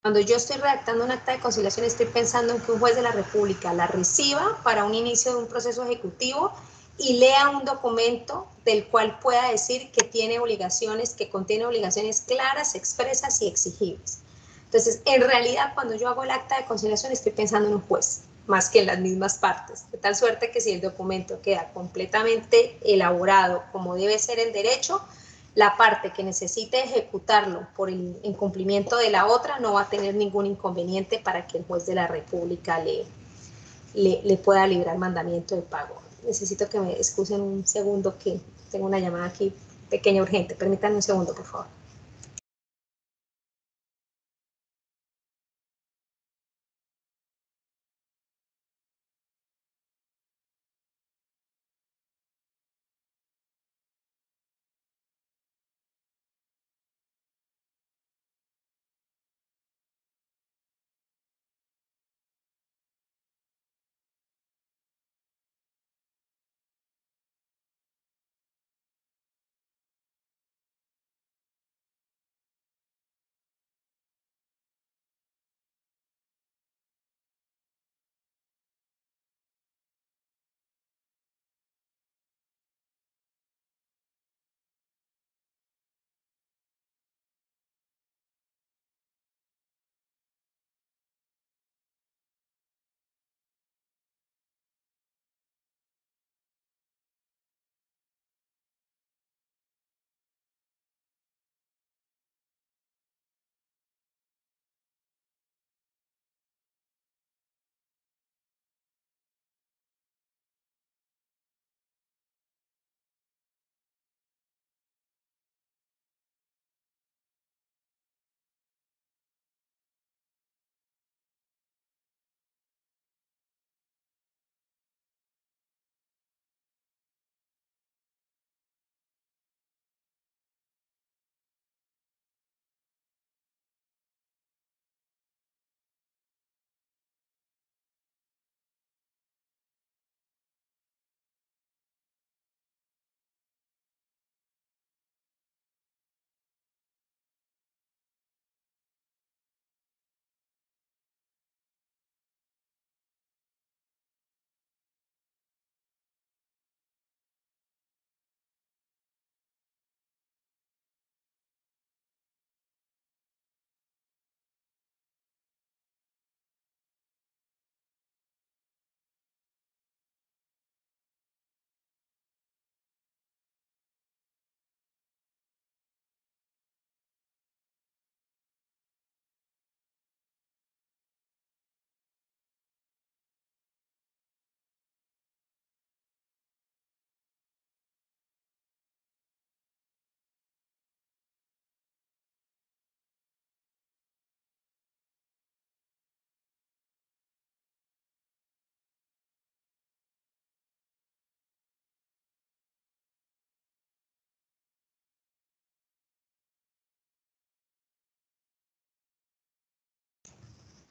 Cuando yo estoy redactando un acta de conciliación, estoy pensando en que un juez de la República la reciba para un inicio de un proceso ejecutivo y lea un documento del cual pueda decir que tiene obligaciones, que contiene obligaciones claras, expresas y exigibles. Entonces, en realidad, cuando yo hago el acta de conciliación, estoy pensando en un juez, más que en las mismas partes, de tal suerte que si el documento queda completamente elaborado como debe ser en derecho, la parte que necesite ejecutarlo por el incumplimiento de la otra no va a tener ningún inconveniente para que el juez de la República le pueda librar mandamiento de pago. Necesito que me excusen un segundo, que tengo una llamada aquí pequeña urgente. Permítanme un segundo, por favor.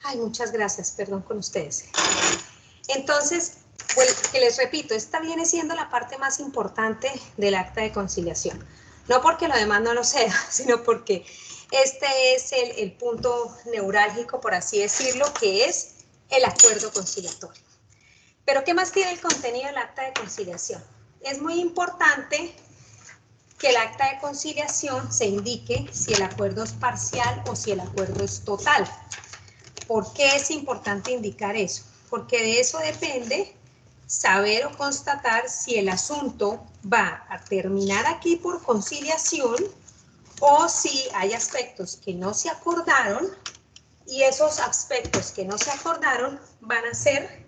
Ay, muchas gracias, perdón con ustedes. Entonces, pues, que les repito, esta viene siendo la parte más importante del acta de conciliación. No porque lo demás no lo sea, sino porque este es el punto neurálgico, por así decirlo, que es el acuerdo conciliatorio. Pero, ¿qué más tiene el contenido del acta de conciliación? Es muy importante que el acta de conciliación se indique si el acuerdo es parcial o si el acuerdo es total. ¿Por qué es importante indicar eso? Porque de eso depende saber o constatar si el asunto va a terminar aquí por conciliación o si hay aspectos que no se acordaron y esos aspectos que no se acordaron van a ser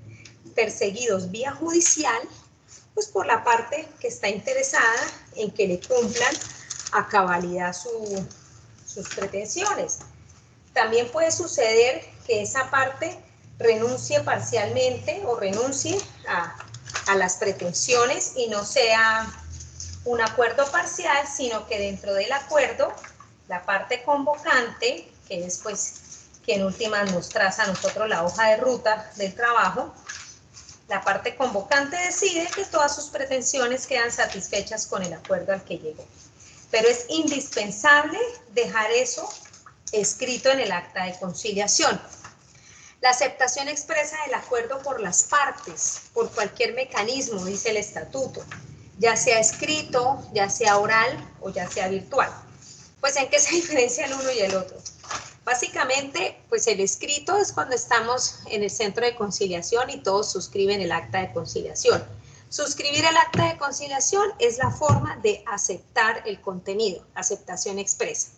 perseguidos vía judicial, pues por la parte que está interesada en que le cumplan a cabalidad sus pretensiones. También puede suceder que esa parte renuncie parcialmente o renuncie a las pretensiones y no sea un acuerdo parcial, sino que dentro del acuerdo, la parte convocante, que es pues que en últimas nos traza a nosotros la hoja de ruta del trabajo, la parte convocante decide que todas sus pretensiones quedan satisfechas con el acuerdo al que llegó. Pero es indispensable dejar eso escrito en el acta de conciliación. La aceptación expresa del acuerdo por las partes, por cualquier mecanismo, dice el estatuto, ya sea escrito, ya sea oral o ya sea virtual. Pues, ¿en qué se diferencia el uno y el otro? Básicamente, pues el escrito es cuando estamos en el centro de conciliación y todos suscriben el acta de conciliación. Suscribir el acta de conciliación es la forma de aceptar el contenido, aceptación expresa.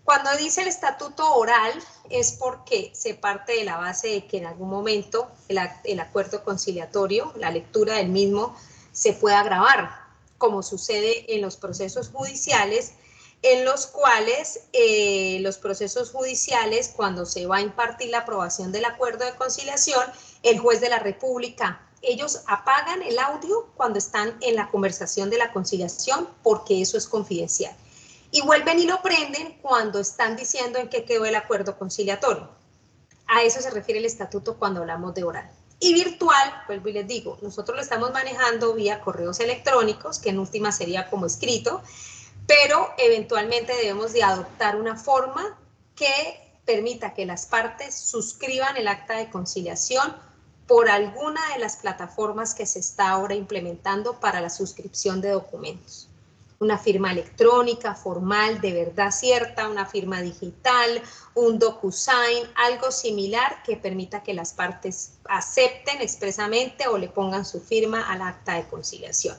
Cuando dice el estatuto oral es porque se parte de la base de que en algún momento el acuerdo conciliatorio, la lectura del mismo, se pueda grabar, como sucede en los procesos judiciales, en los cuales los procesos judiciales, cuando se va a impartir la aprobación del acuerdo de conciliación, el juez de la República, ellos apagan el audio cuando están en la conversación de la conciliación porque eso es confidencial. Y vuelven y lo prenden cuando están diciendo en qué quedó el acuerdo conciliatorio. A eso se refiere el estatuto cuando hablamos de oral. Y virtual, vuelvo y les digo, nosotros lo estamos manejando vía correos electrónicos, que en última sería como escrito, pero eventualmente debemos de adoptar una forma que permita que las partes suscriban el acta de conciliación por alguna de las plataformas que se está ahora implementando para la suscripción de documentos. Una firma electrónica, formal, de verdad cierta, una firma digital, un DocuSign, algo similar que permita que las partes acepten expresamente o le pongan su firma al acta de conciliación.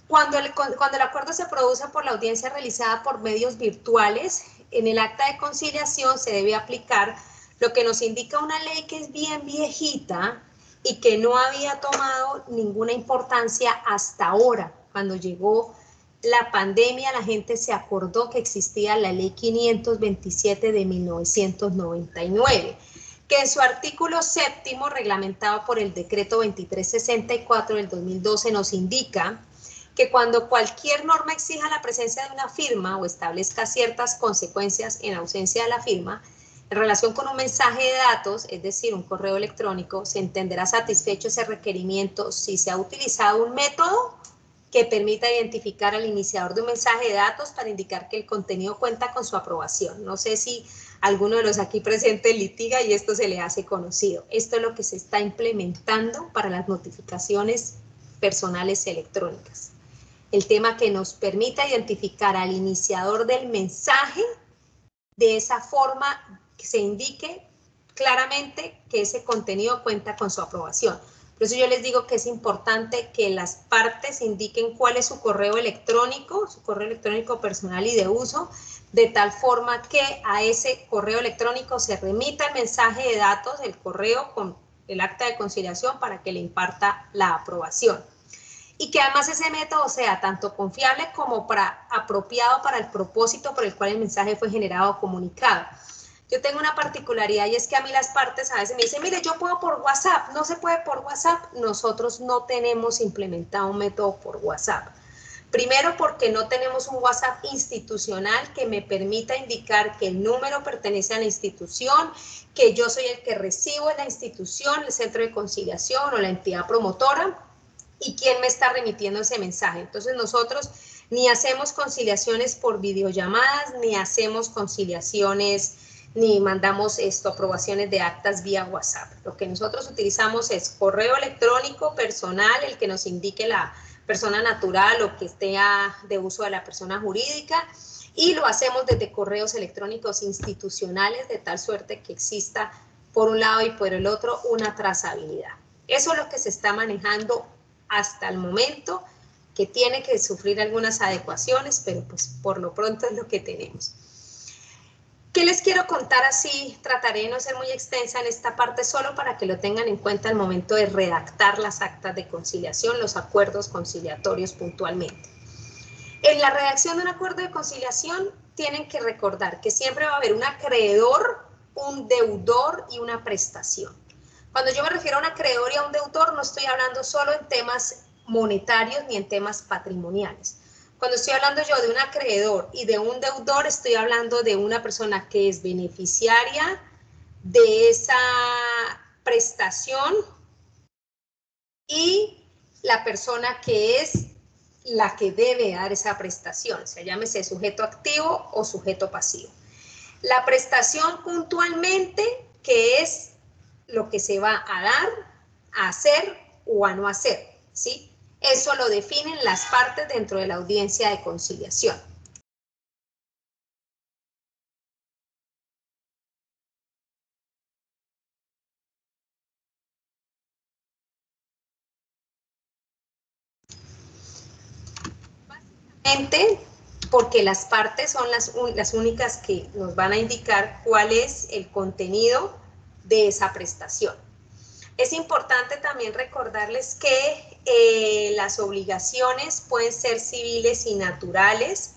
Cuando el acuerdo se produce por la audiencia realizada por medios virtuales, en el acta de conciliación se debe aplicar lo que nos indica una ley que es bien viejita y que no había tomado ninguna importancia hasta ahora, cuando llegó la pandemia, la gente se acordó que existía la ley 527 de 1999, que en su artículo séptimo, reglamentado por el decreto 2364 del 2012, nos indica que cuando cualquier norma exija la presencia de una firma o establezca ciertas consecuencias en ausencia de la firma, en relación con un mensaje de datos, es decir, un correo electrónico, se entenderá satisfecho ese requerimiento si se ha utilizado un método que permita identificar al iniciador de un mensaje de datos para indicar que el contenido cuenta con su aprobación. No sé si alguno de los aquí presentes litiga y esto se le hace conocido. Esto es lo que se está implementando para las notificaciones personales electrónicas. El tema que nos permita identificar al iniciador del mensaje de esa forma que se indique claramente que ese contenido cuenta con su aprobación. Por eso yo les digo que es importante que las partes indiquen cuál es su correo electrónico personal y de uso, de tal forma que a ese correo electrónico se remita el mensaje de datos, el correo con el acta de conciliación para que le imparta la aprobación. Y que además ese método sea tanto confiable como apropiado para el propósito por el cual el mensaje fue generado o comunicado. Yo tengo una particularidad y es que a mí las partes a veces me dicen, mire, yo puedo por WhatsApp, no se puede por WhatsApp. Nosotros no tenemos implementado un método por WhatsApp, Primero, porque no tenemos un WhatsApp institucional que me permita indicar que el número pertenece a la institución, que yo soy el que recibo en la institución, el centro de conciliación o la entidad promotora, y quién me está remitiendo ese mensaje. Entonces nosotros ni hacemos conciliaciones por videollamadas, ni hacemos conciliaciones, ni mandamos aprobaciones de actas vía WhatsApp. Lo que nosotros utilizamos es correo electrónico personal, el que nos indique la persona natural o que esté de uso de la persona jurídica, y lo hacemos desde correos electrónicos institucionales, de tal suerte que exista por un lado y por el otro una trazabilidad. Eso es lo que se está manejando hasta el momento, que tiene que sufrir algunas adecuaciones, pero pues por lo pronto es lo que tenemos. ¿Qué les quiero contar así? Trataré de no ser muy extensa en esta parte, solo para que lo tengan en cuenta al momento de redactar las actas de conciliación, los acuerdos conciliatorios puntualmente. En la redacción de un acuerdo de conciliación tienen que recordar que siempre va a haber un acreedor, un deudor y una prestación. Cuando yo me refiero a un acreedor y a un deudor, no estoy hablando solo en temas monetarios ni en temas patrimoniales. Cuando estoy hablando yo de un acreedor y de un deudor, estoy hablando de una persona que es beneficiaria de esa prestación y la persona que es la que debe dar esa prestación, o sea, llámese sujeto activo o sujeto pasivo. La prestación puntualmente, que es lo que se va a dar, a hacer o a no hacer, ¿sí? Eso lo definen las partes dentro de la audiencia de conciliación. Básicamente, porque las partes son las únicas que nos van a indicar cuál es el contenido de esa prestación. Es importante también recordarles que las obligaciones pueden ser civiles y naturales.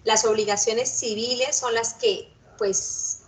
Las obligaciones civiles son las que pues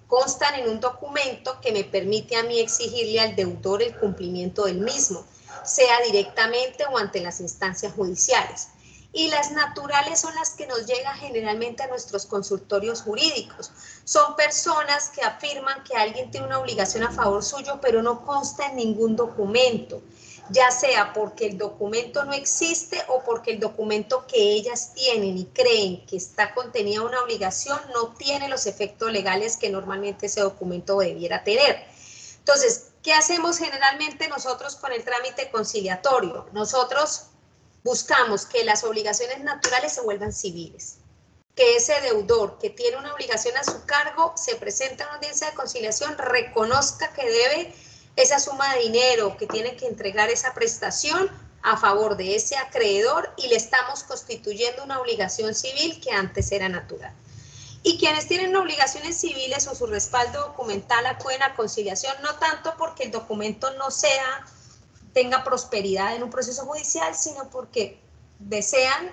constan en un documento que me permite a mí exigirle al deudor el cumplimiento del mismo, sea directamente o ante las instancias judiciales. Y las naturales son las que nos llegan generalmente a nuestros consultorios jurídicos. Son personas que afirman que alguien tiene una obligación a favor suyo, pero no consta en ningún documento, ya sea porque el documento no existe o porque el documento que ellas tienen y creen que está contenida una obligación no tiene los efectos legales que normalmente ese documento debiera tener. Entonces, ¿qué hacemos generalmente nosotros con el trámite conciliatorio? Nosotros buscamos que las obligaciones naturales se vuelvan civiles, que ese deudor que tiene una obligación a su cargo se presenta a una audiencia de conciliación, reconozca que debe esa suma de dinero, que tiene que entregar esa prestación a favor de ese acreedor y le estamos constituyendo una obligación civil que antes era natural. Y quienes tienen obligaciones civiles o su respaldo documental acuden a conciliación, no tanto porque el documento no tenga prosperidad en un proceso judicial, sino porque desean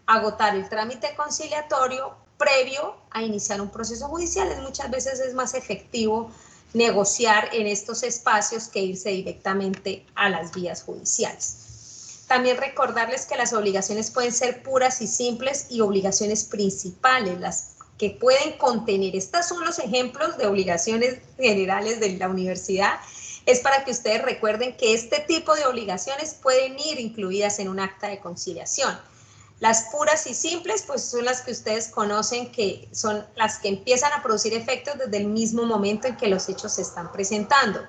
agotar el trámite conciliatorio previo a iniciar un proceso judicial. Muchas veces es más efectivo negociar en estos espacios que irse directamente a las vías judiciales. También recordarles que las obligaciones pueden ser puras y simples y obligaciones principales, las que pueden contener. Estos son los ejemplos de obligaciones generales de la universidad. Es para que ustedes recuerden que este tipo de obligaciones pueden ir incluidas en un acta de conciliación. Las puras y simples, pues son las que ustedes conocen, que son las que empiezan a producir efectos desde el mismo momento en que los hechos se están presentando.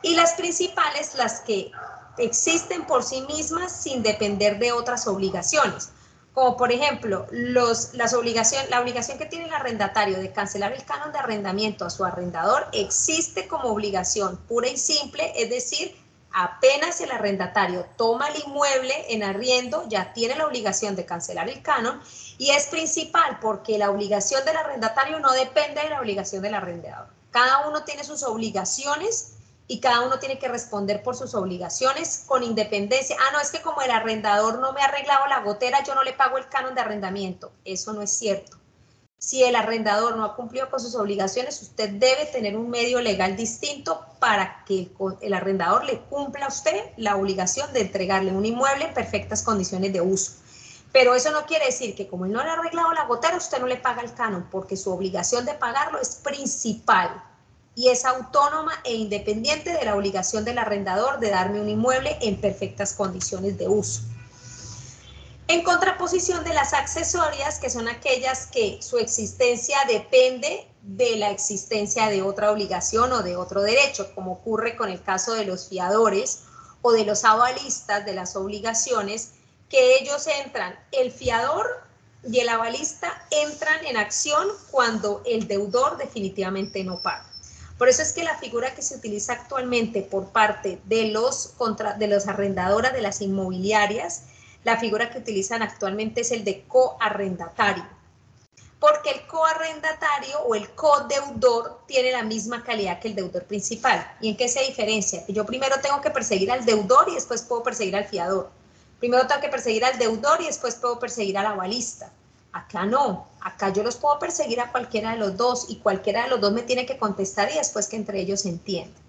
Y las principales, las que existen por sí mismas sin depender de otras obligaciones. Como por ejemplo, la obligación que tiene el arrendatario de cancelar el canon de arrendamiento a su arrendador existe como obligación pura y simple, es decir, apenas el arrendatario toma el inmueble en arriendo, ya tiene la obligación de cancelar el canon, y es principal porque la obligación del arrendatario no depende de la obligación del arrendador. Cada uno tiene sus obligaciones y cada uno tiene que responder por sus obligaciones con independencia. Ah, no, es que como el arrendador no me ha arreglado la gotera, yo no le pago el canon de arrendamiento. Eso no es cierto. Si el arrendador no ha cumplido con sus obligaciones, usted debe tener un medio legal distinto para que el arrendador le cumpla a usted la obligación de entregarle un inmueble en perfectas condiciones de uso. Pero eso no quiere decir que como él no le ha arreglado la gotera, usted no le paga el canon, porque su obligación de pagarlo es principal y es autónoma e independiente de la obligación del arrendador de darme un inmueble en perfectas condiciones de uso. En contraposición de las accesorias, que son aquellas que su existencia depende de la existencia de otra obligación o de otro derecho, como ocurre con el caso de los fiadores o de los avalistas de las obligaciones, que ellos entran, el fiador y el avalista entran en acción cuando el deudor definitivamente no paga. Por eso es que la figura que se utiliza actualmente por parte de los arrendadoras de las inmobiliarias, la figura que utilizan actualmente es el de coarrendatario, porque el coarrendatario o el codeudor tiene la misma calidad que el deudor principal. ¿Y en qué se diferencia? Que yo primero tengo que perseguir al deudor y después puedo perseguir al fiador. Primero tengo que perseguir al deudor y después puedo perseguir al avalista. Acá no, acá yo los puedo perseguir a cualquiera de los dos y cualquiera de los dos me tiene que contestar y después que entre ellos se entiendan.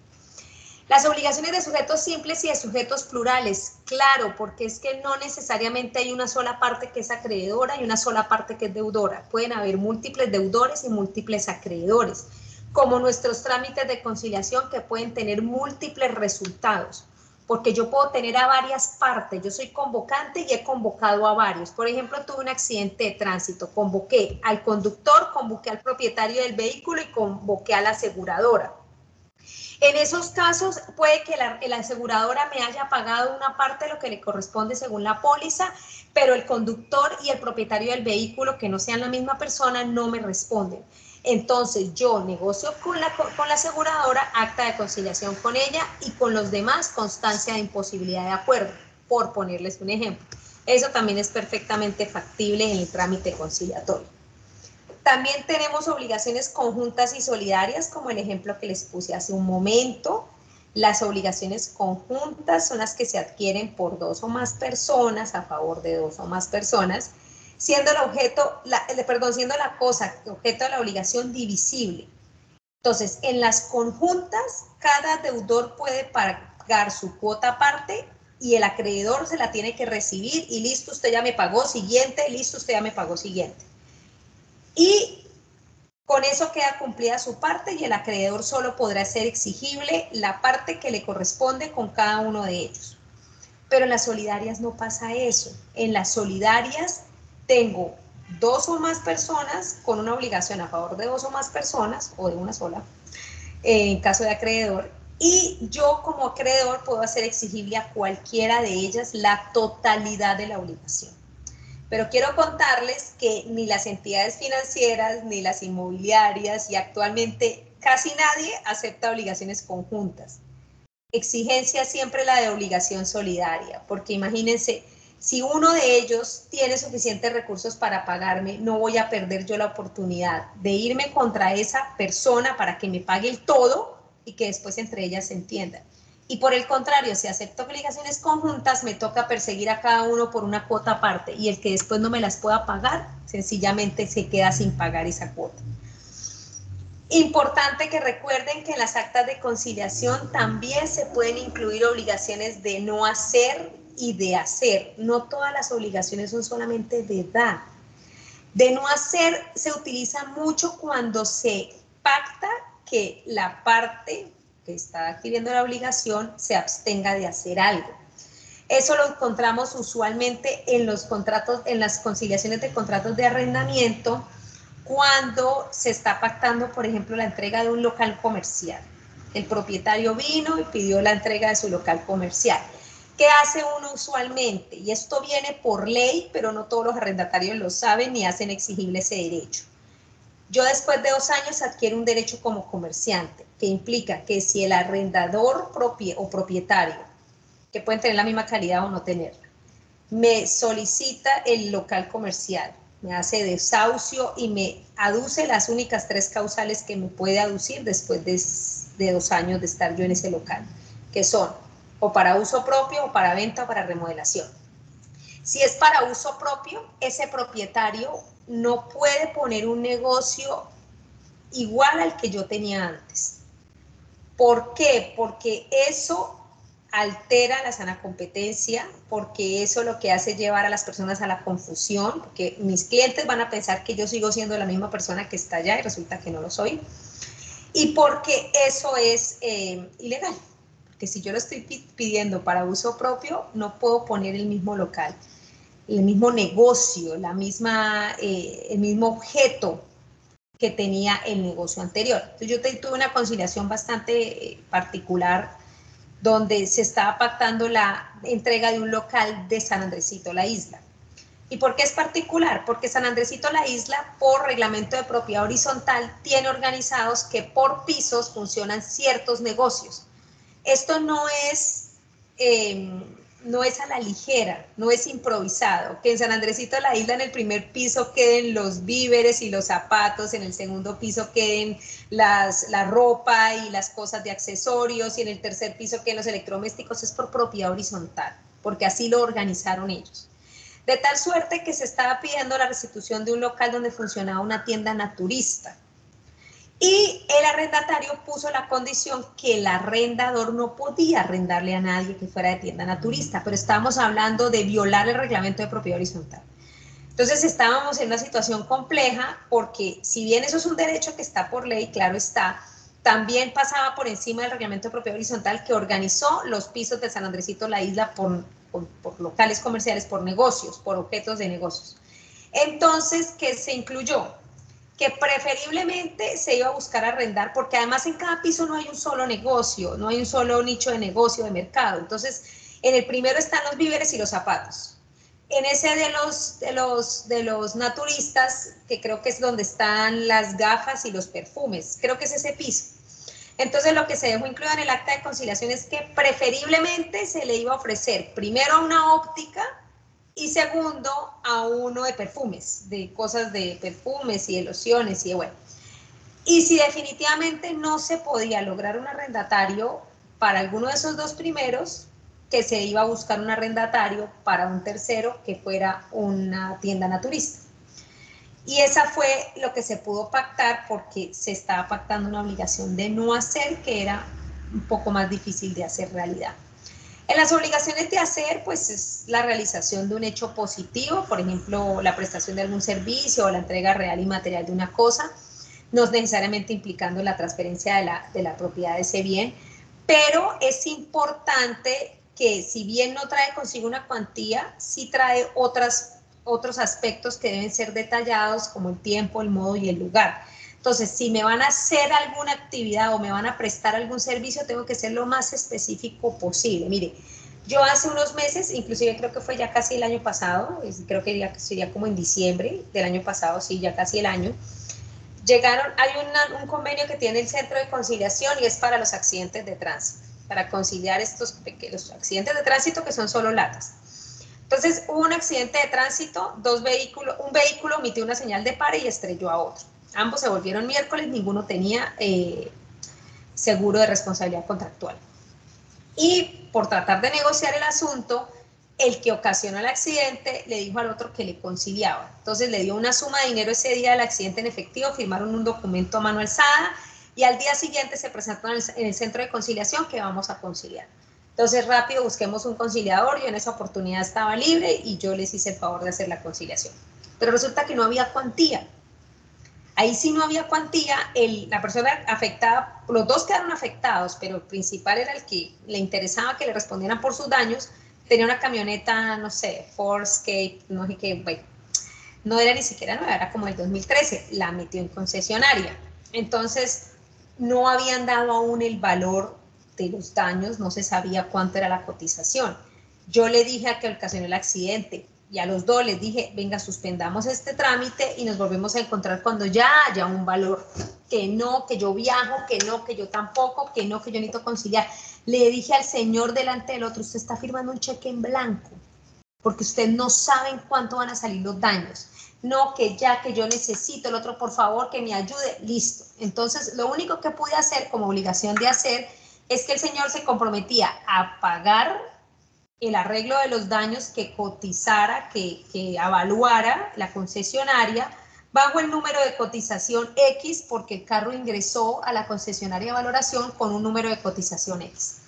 Las obligaciones de sujetos simples y de sujetos plurales, claro, porque es que no necesariamente hay una sola parte que es acreedora y una sola parte que es deudora. Pueden haber múltiples deudores y múltiples acreedores, como nuestros trámites de conciliación que pueden tener múltiples resultados, porque yo puedo tener a varias partes. Yo soy convocante y he convocado a varios. Por ejemplo, tuve un accidente de tránsito, convoqué al conductor, convoqué al propietario del vehículo y convoqué a la aseguradora. En esos casos puede que la aseguradora me haya pagado una parte de lo que le corresponde según la póliza, pero el conductor y el propietario del vehículo, que no sean la misma persona, no me responden. Entonces yo negocio con la aseguradora, acta de conciliación con ella y con los demás constancia de imposibilidad de acuerdo, por ponerles un ejemplo. Eso también es perfectamente factible en el trámite conciliatorio. También tenemos obligaciones conjuntas y solidarias, como el ejemplo que les puse hace un momento. Las obligaciones conjuntas son las que se adquieren por dos o más personas, a favor de dos o más personas, siendo siendo la cosa objeto de la obligación divisible. Entonces, en las conjuntas, cada deudor puede pagar su cuota aparte y el acreedor se la tiene que recibir y listo, usted ya me pagó, siguiente, listo, usted ya me pagó, siguiente. Y con eso queda cumplida su parte y el acreedor solo podrá ser exigible la parte que le corresponde con cada uno de ellos. Pero en las solidarias no pasa eso. En las solidarias tengo dos o más personas con una obligación a favor de dos o más personas o de una sola, en caso de acreedor, y yo como acreedor puedo hacer exigible a cualquiera de ellas la totalidad de la obligación. Pero quiero contarles que ni las entidades financieras, ni las inmobiliarias y actualmente casi nadie acepta obligaciones conjuntas. Exigencia siempre la de obligación solidaria, porque imagínense, si uno de ellos tiene suficientes recursos para pagarme, no voy a perder yo la oportunidad de irme contra esa persona para que me pague el todo y que después entre ellas se entiendan. Y por el contrario, si acepto obligaciones conjuntas, me toca perseguir a cada uno por una cuota aparte y el que después no me las pueda pagar, sencillamente se queda sin pagar esa cuota. Importante que recuerden que en las actas de conciliación también se pueden incluir obligaciones de no hacer y de hacer. No todas las obligaciones son solamente de dar. De no hacer se utiliza mucho cuando se pacta que la parte que está adquiriendo la obligación se abstenga de hacer algo. Eso lo encontramos usualmente en los contratos, en las conciliaciones de contratos de arrendamiento, cuando se está pactando, por ejemplo, la entrega de un local comercial. El propietario vino y pidió la entrega de su local comercial. ¿Qué hace uno usualmente? Y esto viene por ley, pero no todos los arrendatarios lo saben ni hacen exigible ese derecho. Yo después de 2 años adquiero un derecho como comerciante, que implica que si el arrendador o propietario, que pueden tener la misma calidad o no tenerla, me solicita el local comercial, me hace desahucio y me aduce las únicas 3 causales que me puede aducir después de 2 años de estar yo en ese local, que son o para uso propio o para venta o para remodelación. Si es para uso propio, ese propietario no puede poner un negocio igual al que yo tenía antes. ¿Por qué? Porque eso altera la sana competencia, porque eso lo que hace es llevar a las personas a la confusión, porque mis clientes van a pensar que yo sigo siendo la misma persona que está allá y resulta que no lo soy, y porque eso es ilegal, porque si yo lo estoy pidiendo para uso propio, no puedo poner el mismo local, el mismo negocio, el mismo objeto que tenía el negocio anterior. Entonces yo tuve una conciliación bastante particular, donde se estaba pactando la entrega de un local de San Andresito La Isla. ¿Y por qué es particular? Porque San Andresito La Isla, por reglamento de propiedad horizontal, tiene organizados que por pisos funcionan ciertos negocios. Esto no es a la ligera, no es improvisado, que en San Andresito La Isla en el primer piso queden los víveres y los zapatos, en el segundo piso queden la ropa y las cosas de accesorios, y en el tercer piso queden los electrodomésticos. Es por propiedad horizontal, porque así lo organizaron ellos. De tal suerte que se estaba pidiendo la restitución de un local donde funcionaba una tienda naturista. Y el arrendatario puso la condición que el arrendador no podía arrendarle a nadie que fuera de tienda naturista, pero estábamos hablando de violar el reglamento de propiedad horizontal. Entonces estábamos en una situación compleja, porque si bien eso es un derecho que está por ley, claro está, también pasaba por encima del reglamento de propiedad horizontal, que organizó los pisos de San Andresito La Isla por locales comerciales, por negocios, por objetos de negocios. Entonces, ¿qué se incluyó? Que preferiblemente se iba a buscar arrendar, porque además en cada piso no hay un solo negocio, no hay un solo nicho de negocio, de mercado. Entonces, en el primero están los víveres y los zapatos. En ese de los naturistas, que creo que es donde están las gafas y los perfumes, creo que es ese piso. Entonces, lo que se dejó incluido en el acta de conciliación es que preferiblemente se le iba a ofrecer primero a una óptica, y segundo a uno de perfumes, de cosas de perfumes y de lociones y de bueno. Y si definitivamente no se podía lograr un arrendatario para alguno de esos dos primeros, que se iba a buscar un arrendatario para un tercero, que fuera una tienda naturista. Y esa fue lo que se pudo pactar, porque se estaba pactando una obligación de no hacer, que era un poco más difícil de hacer realidad. En las obligaciones de hacer, pues es la realización de un hecho positivo, por ejemplo, la prestación de algún servicio o la entrega real y material de una cosa, no necesariamente implicando la transferencia de la propiedad de ese bien, pero es importante que, si bien no trae consigo una cuantía, sí trae otros aspectos que deben ser detallados, como el tiempo, el modo y el lugar. Entonces, si me van a hacer alguna actividad o me van a prestar algún servicio, tengo que ser lo más específico posible. Mire, yo hace unos meses, inclusive creo que fue ya casi el año pasado, creo que ya sería como en diciembre del año pasado, sí, ya casi el año, hay un convenio que tiene el Centro de Conciliación, y es para los accidentes de tránsito, para conciliar los accidentes de tránsito que son solo latas. Entonces, hubo un accidente de tránsito, un vehículo emitió una señal de pare y estrelló a otro. Ambos se volvieron miércoles, ninguno tenía seguro de responsabilidad contractual. Y por tratar de negociar el asunto, el que ocasionó el accidente le dijo al otro que le conciliaba. Entonces le dio una suma de dinero ese día del accidente en efectivo, firmaron un documento a mano alzada, y al día siguiente se presentaron en el centro de conciliación que vamos a conciliar. Entonces, rápido, busquemos un conciliador. Yo en esa oportunidad estaba libre y yo les hice el favor de hacer la conciliación. Pero resulta que no había cuantía. Ahí sí no había cuantía, la persona afectada, los dos quedaron afectados, pero el principal era el que le interesaba que le respondieran por sus daños. Tenía una camioneta, no sé, Ford Escape, no sé qué, bueno, no era ni siquiera nueva, era como el 2013, la metió en concesionaria. Entonces, no habían dado aún el valor de los daños, no se sabía cuánto era la cotización. Yo le dije a que ocasionó el accidente, y a los dos les dije, venga, suspendamos este trámite y nos volvemos a encontrar cuando ya haya un valor. Que no, que yo viajo, que no, que yo tampoco, que no, que yo necesito conciliar. Le dije al señor delante del otro, usted está firmando un cheque en blanco, porque usted no sabe en cuánto van a salir los daños. No, que ya, que yo necesito, el otro, por favor, que me ayude, listo. Entonces, lo único que pude hacer, como obligación de hacer, es que el señor se comprometía a pagar el arreglo de los daños que cotizara, que evaluara la concesionaria, bajo el número de cotización X, porque el carro ingresó a la concesionaria de valoración con un número de cotización X.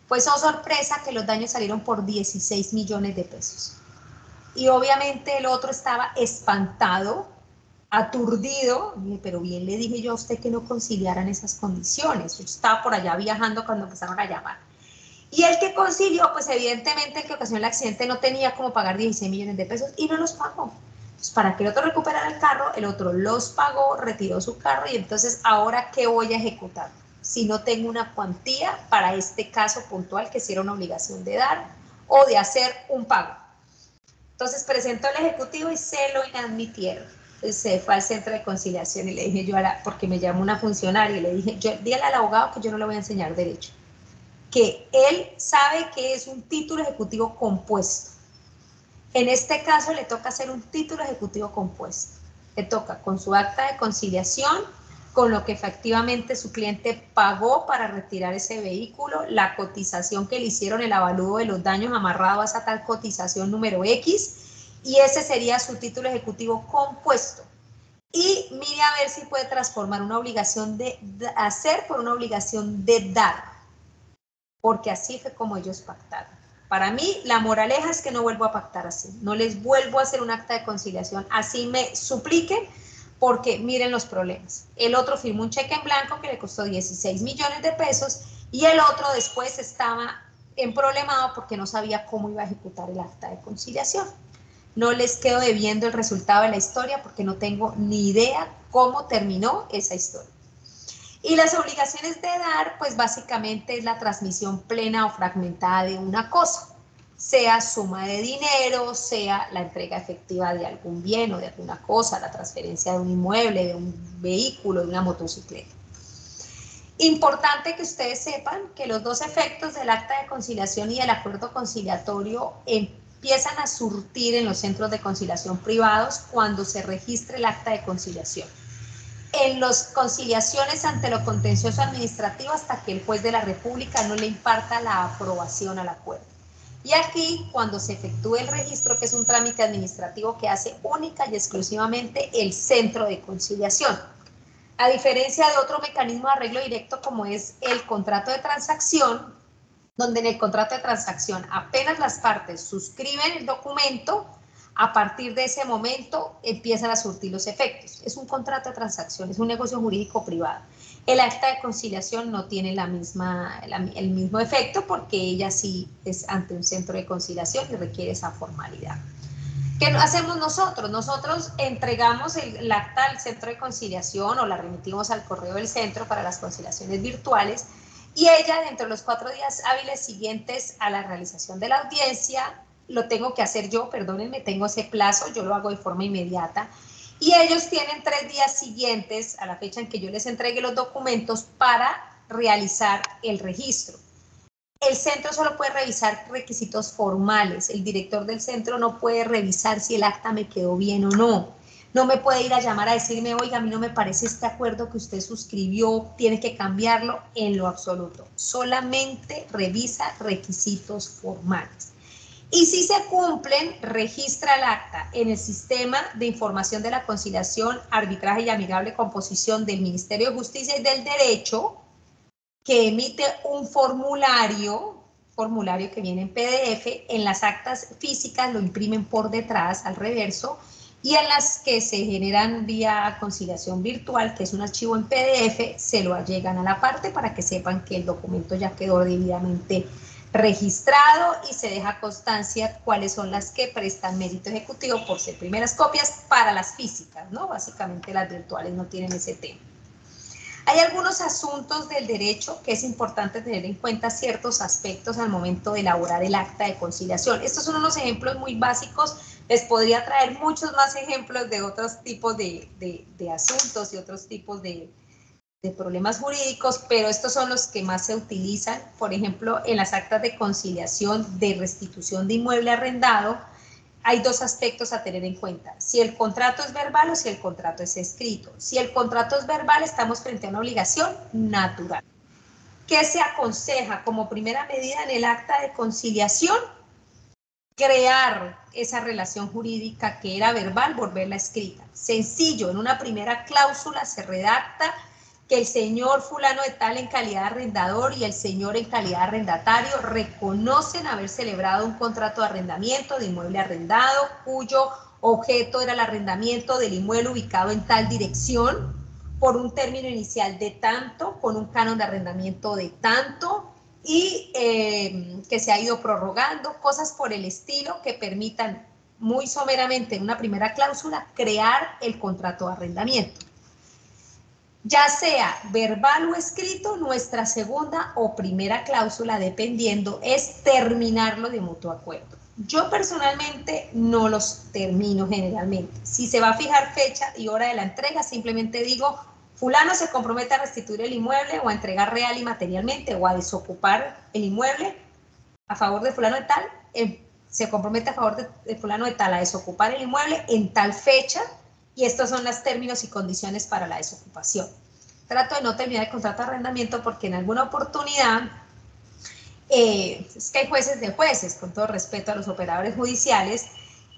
Pues, oh sorpresa, que los daños salieron por 16 millones de pesos. Y obviamente el otro estaba espantado, aturdido. Dije, pero bien le dije yo a usted que no conciliaran esas condiciones. Yo estaba por allá viajando cuando empezaron a llamar. Y el que concilió, pues evidentemente el que ocasionó el accidente no tenía como pagar 16 millones de pesos y no los pagó. Entonces, para que el otro recuperara el carro, el otro los pagó, retiró su carro y entonces, ¿ahora qué voy a ejecutar? Si no tengo una cuantía para este caso puntual que sí era una obligación de dar o de hacer un pago. Entonces presentó el ejecutivo y se lo inadmitieron. Entonces se fue al centro de conciliación y le dije yo, porque me llamó una funcionaria y le dije, dígale al abogado que yo no le voy a enseñar derecho, que él sabe que es un título ejecutivo compuesto. En este caso le toca hacer un título ejecutivo compuesto. Le toca con su acta de conciliación, con lo que efectivamente su cliente pagó para retirar ese vehículo, la cotización que le hicieron, el avalúo de los daños amarrado a esa tal cotización número X, y ese sería su título ejecutivo compuesto. Y mire a ver si puede transformar una obligación de hacer por una obligación de dar, porque así fue como ellos pactaron. Para mí, la moraleja es que no vuelvo a pactar así, no les vuelvo a hacer un acta de conciliación, así me supliquen, porque miren los problemas. El otro firmó un cheque en blanco que le costó 16 millones de pesos y el otro después estaba emproblemado porque no sabía cómo iba a ejecutar el acta de conciliación. No les quedo debiendo el resultado de la historia porque no tengo ni idea cómo terminó esa historia. Y las obligaciones de dar, pues básicamente es la transmisión plena o fragmentada de una cosa, sea suma de dinero, sea la entrega efectiva de algún bien o de alguna cosa, la transferencia de un inmueble, de un vehículo, de una motocicleta. Importante que ustedes sepan que los dos efectos del acta de conciliación y del acuerdo conciliatorio empiezan a surtir en los centros de conciliación privados cuando se registre el acta de conciliación. En las conciliaciones ante lo contencioso administrativo hasta que el juez de la República no le imparta la aprobación al acuerdo. Y aquí, cuando se efectúe el registro, que es un trámite administrativo que hace única y exclusivamente el centro de conciliación. A diferencia de otro mecanismo de arreglo directo como es el contrato de transacción, donde en el contrato de transacción apenas las partes suscriben el documento, a partir de ese momento empiezan a surtir los efectos. Es un contrato de transacción, es un negocio jurídico privado. El acta de conciliación no tiene el mismo efecto porque ella sí es ante un centro de conciliación y requiere esa formalidad. ¿Qué hacemos nosotros? Nosotros entregamos el acta al centro de conciliación o la remitimos al correo del centro para las conciliaciones virtuales y ella dentro de los 4 días hábiles siguientes a la realización de la audiencia, lo tengo que hacer yo, perdónenme, tengo ese plazo, yo lo hago de forma inmediata y ellos tienen 3 días siguientes a la fecha en que yo les entregue los documentos para realizar el registro. El centro solo puede revisar requisitos formales. El director del centro no puede revisar si el acta me quedó bien o no. No me puede ir a llamar a decirme, oiga, a mí no me parece este acuerdo que usted suscribió, tiene que cambiarlo, en lo absoluto. Solamente revisa requisitos formales. Y si se cumplen, registra el acta en el Sistema de Información de la Conciliación, Arbitraje y Amigable Composición del Ministerio de Justicia y del Derecho, que emite un formulario que viene en PDF, en las actas físicas lo imprimen por detrás, al reverso, y en las que se generan vía conciliación virtual, que es un archivo en PDF, se lo allegan a la parte para que sepan que el documento ya quedó debidamente registrado y se deja constancia cuáles son las que prestan mérito ejecutivo por ser primeras copias para las físicas, ¿no? Básicamente las virtuales no tienen ese tema. Hay algunos asuntos del derecho que es importante tener en cuenta ciertos aspectos al momento de elaborar el acta de conciliación. Estos son unos ejemplos muy básicos, les podría traer muchos más ejemplos de otros tipos de asuntos y otros tipos de problemas jurídicos, pero estos son los que más se utilizan, por ejemplo, en las actas de conciliación de restitución de inmueble arrendado. Hay dos aspectos a tener en cuenta, si el contrato es verbal o si el contrato es escrito. Si el contrato es verbal, estamos frente a una obligación natural. ¿Qué se aconseja como primera medida en el acta de conciliación? Crear esa relación jurídica que era verbal, volverla escrita. Sencillo, en una primera cláusula se redacta que el señor fulano de tal en calidad de arrendador y el señor en calidad de arrendatario reconocen haber celebrado un contrato de arrendamiento de inmueble arrendado cuyo objeto era el arrendamiento del inmueble ubicado en tal dirección por un término inicial de tanto, con un canon de arrendamiento de tanto y que se ha ido prorrogando, cosas por el estilo que permitan muy someramente en una primera cláusula crear el contrato de arrendamiento. Ya sea verbal o escrito, nuestra segunda o primera cláusula, dependiendo, es terminarlo de mutuo acuerdo. Yo personalmente no los termino generalmente. Si se va a fijar fecha y hora de la entrega, simplemente digo, fulano se compromete a restituir el inmueble o a entregar real y materialmente o a desocupar el inmueble a favor de fulano de tal, se compromete a favor de fulano de tal a desocupar el inmueble en tal fecha, y estos son los términos y condiciones para la desocupación. Trato de no terminar el contrato de arrendamiento porque en alguna oportunidad, es que hay jueces de jueces, con todo respeto a los operadores judiciales,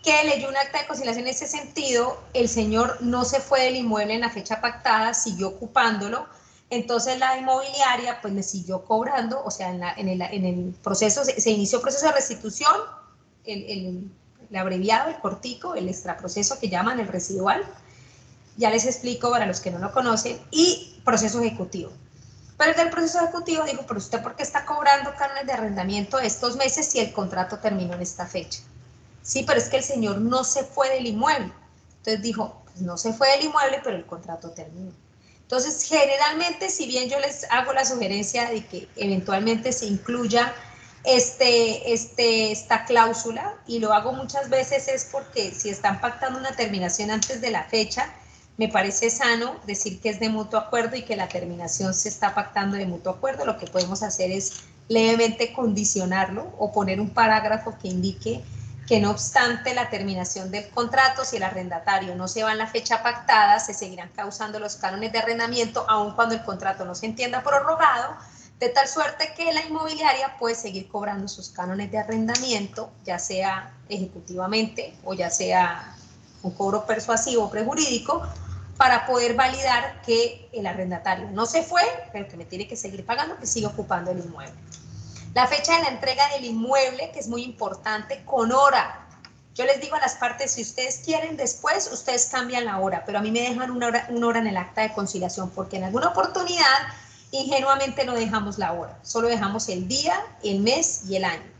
que leyó un acta de conciliación en ese sentido, el señor no se fue del inmueble en la fecha pactada, siguió ocupándolo, entonces la inmobiliaria pues le siguió cobrando, o sea, en el proceso, se inició proceso de restitución, el abreviado, el cortico, el extraproceso que llaman el residual, ya les explico para los que no lo conocen, y proceso ejecutivo. Pero el del proceso ejecutivo dijo, pero usted ¿por qué está cobrando cánones de arrendamiento estos meses si el contrato terminó en esta fecha? Sí, pero es que el señor no se fue del inmueble. Entonces dijo, pues no se fue del inmueble, pero el contrato terminó. Entonces, generalmente, si bien yo les hago la sugerencia de que eventualmente se incluya esta cláusula, y lo hago muchas veces es porque si están pactando una terminación antes de la fecha, me parece sano decir que es de mutuo acuerdo y que la terminación se está pactando de mutuo acuerdo. Lo que podemos hacer es levemente condicionarlo o poner un parágrafo que indique que no obstante la terminación del contrato, si el arrendatario no se va en la fecha pactada, se seguirán causando los cánones de arrendamiento aun cuando el contrato no se entienda prorrogado, de tal suerte que la inmobiliaria puede seguir cobrando sus cánones de arrendamiento, ya sea ejecutivamente o ya sea un cobro persuasivo o prejurídico, para poder validar que el arrendatario no se fue, pero que me tiene que seguir pagando, que sigue ocupando el inmueble. La fecha de la entrega del inmueble, que es muy importante, con hora. Yo les digo a las partes, si ustedes quieren después, ustedes cambian la hora, pero a mí me dejan una hora en el acta de conciliación, porque en alguna oportunidad, ingenuamente no dejamos la hora, solo dejamos el día, el mes y el año.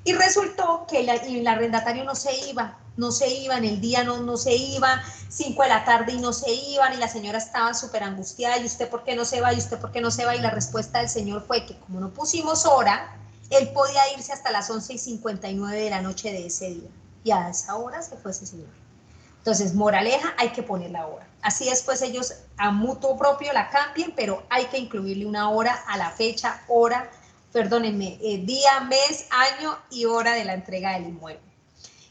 Y resultó que el arrendatario no se iba en el día, no se iba, 5 de la tarde y no se iban, y la señora estaba súper angustiada, y usted por qué no se va, y usted por qué no se va, y la respuesta del señor fue que como no pusimos hora, él podía irse hasta las 11:59 de la noche de ese día, y a esa hora se fue ese señor. Entonces, moraleja, hay que poner la hora. Así después ellos a mutuo propio la cambien, pero hay que incluirle una hora a la fecha, hora, perdónenme, día, mes, año y hora de la entrega del inmueble.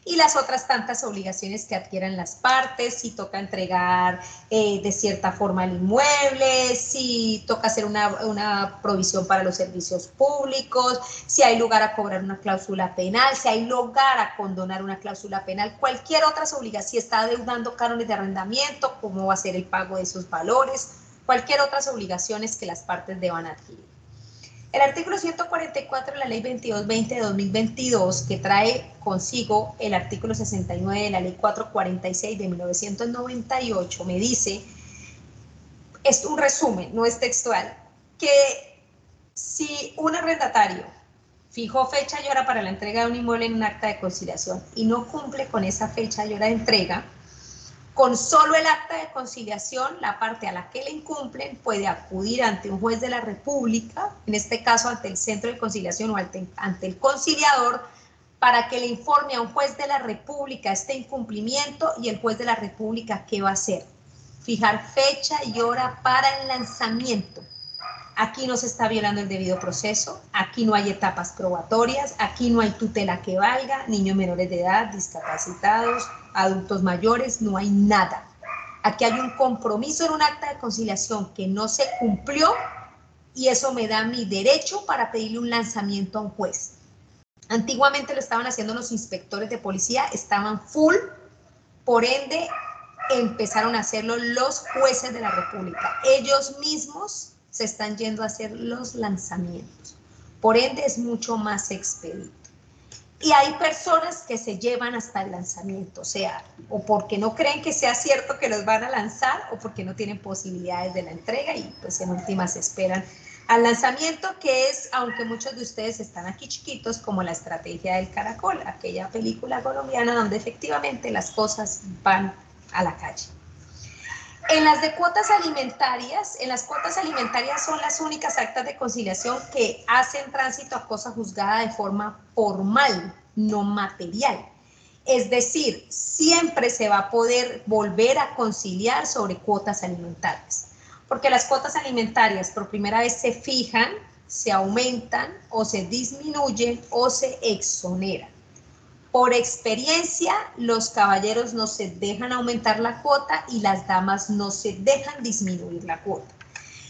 Y las otras tantas obligaciones que adquieran las partes, si toca entregar de cierta forma el inmueble, si toca hacer una provisión para los servicios públicos, si hay lugar a cobrar una cláusula penal, si hay lugar a condonar una cláusula penal, cualquier otra obligación, si está deudando cánones de arrendamiento, cómo va a ser el pago de esos valores, cualquier otras obligaciones que las partes deban adquirir. El artículo 144 de la ley 2220 de 2022, que trae consigo el artículo 69 de la ley 446 de 1998, me dice, es un resumen, no es textual, que si un arrendatario fijó fecha y hora para la entrega de un inmueble en un acta de conciliación y no cumple con esa fecha y hora de entrega, con solo el acta de conciliación, la parte a la que le incumplen puede acudir ante un juez de la República, en este caso ante el Centro de Conciliación o ante el conciliador, para que le informe a un juez de la República este incumplimiento, y el juez de la República, ¿qué va a hacer? Fijar fecha y hora para el lanzamiento. Aquí no se está violando el debido proceso, aquí no hay etapas probatorias, aquí no hay tutela que valga, niños menores de edad, discapacitados, adultos mayores, no hay nada. Aquí hay un compromiso en un acta de conciliación que no se cumplió, y eso me da mi derecho para pedirle un lanzamiento a un juez. Antiguamente lo estaban haciendo los inspectores de policía, estaban full, por ende empezaron a hacerlo los jueces de la República. Ellos mismos se están yendo a hacer los lanzamientos. Por ende, es mucho más expedito. Y hay personas que se llevan hasta el lanzamiento, o sea, o porque no creen que sea cierto que los van a lanzar, o porque no tienen posibilidades de la entrega, y pues en últimas esperan al lanzamiento, que es, aunque muchos de ustedes están aquí chiquitos, como La Estrategia del Caracol, aquella película colombiana donde efectivamente las cosas van a la calle. En las cuotas alimentarias son las únicas actas de conciliación que hacen tránsito a cosa juzgada de forma formal, no material. Es decir, siempre se va a poder volver a conciliar sobre cuotas alimentarias, porque las cuotas alimentarias por primera vez se fijan, se aumentan o se disminuyen o se exoneran. Por experiencia, los caballeros no se dejan aumentar la cuota y las damas no se dejan disminuir la cuota.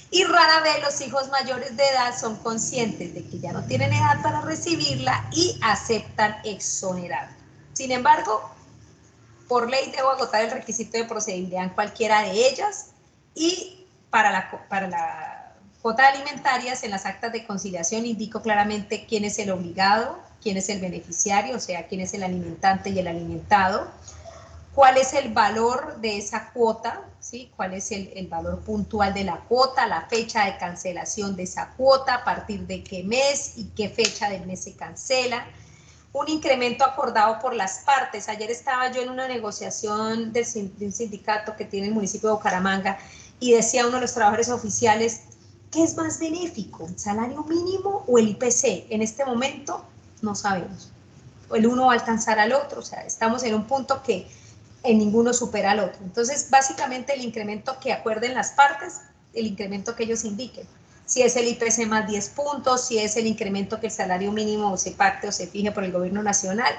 Y rara vez los hijos mayores de edad son conscientes de que ya no tienen edad para recibirla y aceptan exonerar. Sin embargo, por ley debo agotar el requisito de procedibilidad en cualquiera de ellas, y para la cuota alimentarias en las actas de conciliación indico claramente quién es el obligado, quién es el beneficiario, o sea, quién es el alimentante y el alimentado, cuál es el valor de esa cuota, ¿sí? Cuál es el valor puntual de la cuota, la fecha de cancelación de esa cuota, a partir de qué mes y qué fecha del mes se cancela, un incremento acordado por las partes. Ayer estaba yo en una negociación de un sindicato que tiene el municipio de Bucaramanga y decía uno de los trabajadores oficiales, ¿qué es más benéfico, el salario mínimo o el IPC? En este momento no sabemos. El uno va a alcanzar al otro, o sea, estamos en un punto que en ninguno supera al otro. Entonces, básicamente el incremento que acuerden las partes, el incremento que ellos indiquen. Si es el IPC más 10 puntos, si es el incremento que el salario mínimo se pacte o se fije por el gobierno nacional.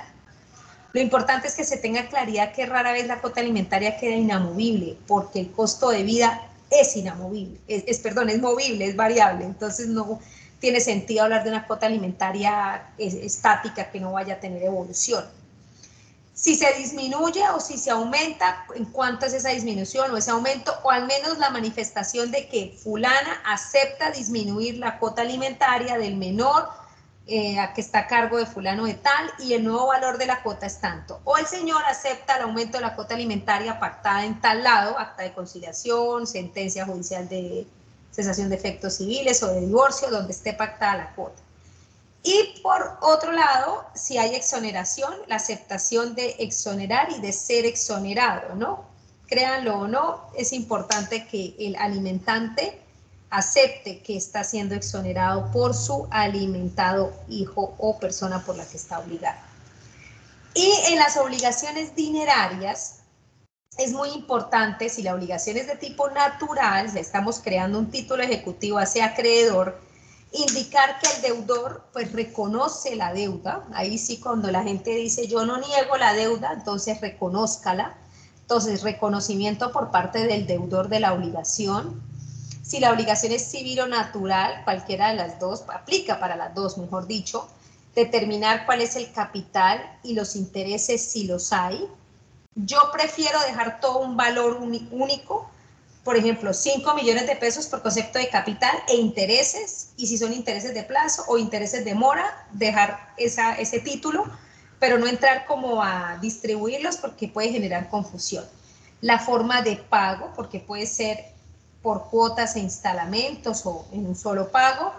Lo importante es que se tenga claridad que rara vez la cuota alimentaria queda inamovible, porque el costo de vida es inamovible, es movible, es variable, entonces no tiene sentido hablar de una cuota alimentaria estática que no vaya a tener evolución. Si se disminuye o si se aumenta, en cuánto es esa disminución o ese aumento, o al menos la manifestación de que fulana acepta disminuir la cuota alimentaria del menor a que está a cargo de fulano de tal, y el nuevo valor de la cuota es tanto. O el señor acepta el aumento de la cuota alimentaria pactada en tal lado, acta de conciliación, sentencia judicial de cesación de efectos civiles o de divorcio, donde esté pactada la cuota. Y por otro lado, si hay exoneración, la aceptación de exonerar y de ser exonerado, ¿no? Créanlo o no, es importante que el alimentante acepte que está siendo exonerado por su alimentado hijo o persona por la que está obligado. Y en las obligaciones dinerarias, es muy importante, si la obligación es de tipo natural, le estamos creando un título ejecutivo hacia acreedor, indicar que el deudor pues reconoce la deuda. Ahí sí, cuando la gente dice yo no niego la deuda, entonces reconózcala. Entonces, reconocimiento por parte del deudor de la obligación. Si la obligación es civil o natural, cualquiera de las dos, aplica para las dos, mejor dicho. Determinar cuál es el capital y los intereses si los hay. Yo prefiero dejar todo un valor único, por ejemplo, 5 millones de pesos por concepto de capital e intereses, y si son intereses de plazo o intereses de mora, dejar ese título, pero no entrar como a distribuirlos porque puede generar confusión. La forma de pago, porque puede ser por cuotas e instalamentos o en un solo pago.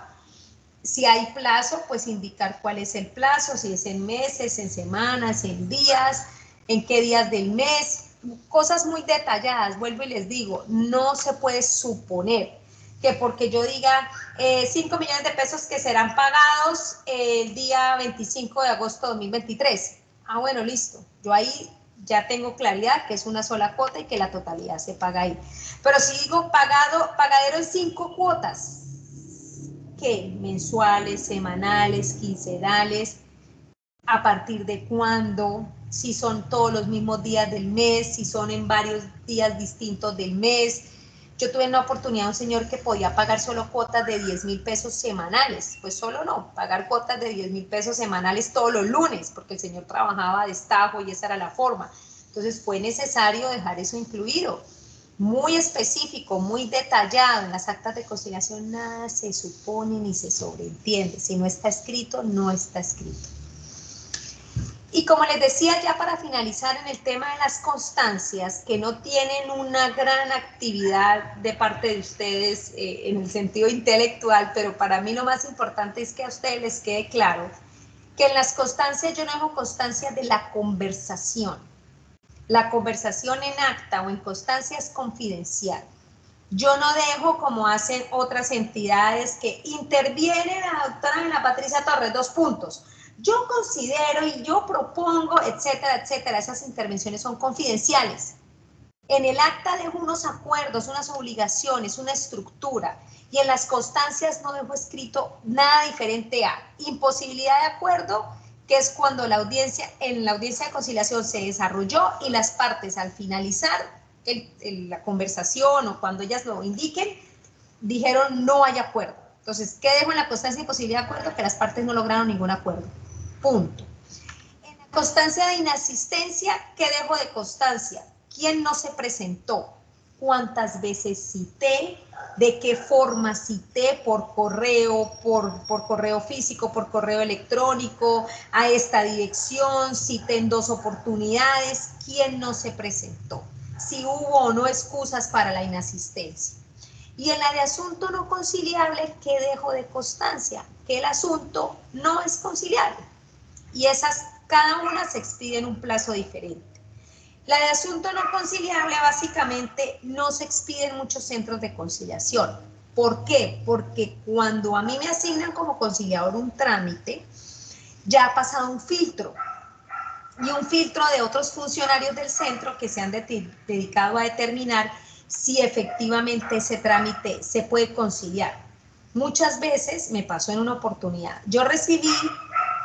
Si hay plazo, pues indicar cuál es el plazo, si es en meses, en semanas, en días, en qué días del mes, cosas muy detalladas. Vuelvo y les digo, no se puede suponer que porque yo diga 5 millones de pesos que serán pagados el día 25 de agosto de 2023. Ah, bueno, listo. Yo ahí ya tengo claridad que es una sola cuota y que la totalidad se paga ahí. Pero si digo pagadero en 5 cuotas, ¿qué? Mensuales, semanales, quincenales, a partir de cuándo, si son todos los mismos días del mes, si son en varios días distintos del mes. Yo tuve una oportunidad, un señor que podía pagar solo cuotas de 10,000 pesos semanales, pues solo no, pagar cuotas de 10,000 pesos semanales todos los lunes, porque el señor trabajaba a destajo y esa era la forma. Entonces fue necesario dejar eso incluido, muy específico, muy detallado. En las actas de conciliación nada se supone ni se sobreentiende. Si no está escrito, no está escrito. Y como les decía, ya para finalizar en el tema de las constancias, que no tienen una gran actividad de parte de ustedes en el sentido intelectual, pero para mí lo más importante es que a ustedes les quede claro que en las constancias yo no dejo constancia de la conversación. La conversación en acta o en constancia es confidencial. Yo no dejo, como hacen otras entidades, que interviene la doctora Ana Patricia Torres, 2 puntos. Yo considero y yo propongo, etcétera, etcétera. Esas intervenciones son confidenciales. En el acta dejo unos acuerdos, unas obligaciones, una estructura. Y en las constancias no dejo escrito nada diferente a imposibilidad de acuerdo, que es cuando en la audiencia de conciliación se desarrolló y las partes al finalizar la conversación o cuando ellas lo indiquen, dijeron no hay acuerdo. Entonces, ¿qué dejo en la constancia de imposibilidad de acuerdo? Que las partes no lograron ningún acuerdo. Punto. En la constancia de inasistencia, ¿qué dejo de constancia? ¿Quién no se presentó? ¿Cuántas veces cité? ¿De qué forma cité? ¿Por correo, por correo físico, por correo electrónico, a esta dirección? ¿Cité en 2 oportunidades? ¿Quién no se presentó? Si hubo o no excusas para la inasistencia. Y en la de asunto no conciliable, ¿qué dejo de constancia? Que el asunto no es conciliable. Y esas, cada una se expide en un plazo diferente. La de asunto no conciliable básicamente no se expide en muchos centros de conciliación. ¿Por qué? Porque cuando a mí me asignan como conciliador un trámite, ya ha pasado un filtro. Y un filtro de otros funcionarios del centro que se han dedicado a determinar si efectivamente ese trámite se puede conciliar. Muchas veces me pasó en una oportunidad. Yo recibí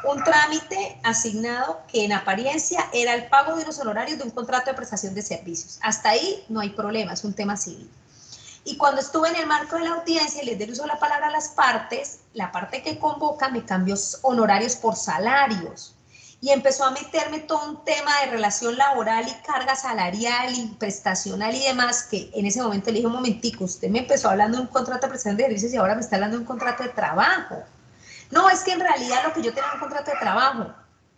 un trámite asignado que en apariencia era el pago de unos honorarios de un contrato de prestación de servicios. Hasta ahí no hay problema, es un tema civil. Y cuando estuve en el marco de la audiencia y les di uso de la palabra a las partes, la parte que convoca me cambió honorarios por salarios. Y empezó a meterme todo un tema de relación laboral y carga salarial y prestacional y demás, que en ese momento le dije, un momentico, usted me empezó hablando de un contrato de prestación de servicios y ahora me está hablando de un contrato de trabajo. No, es que en realidad lo que yo tengo es un contrato de trabajo.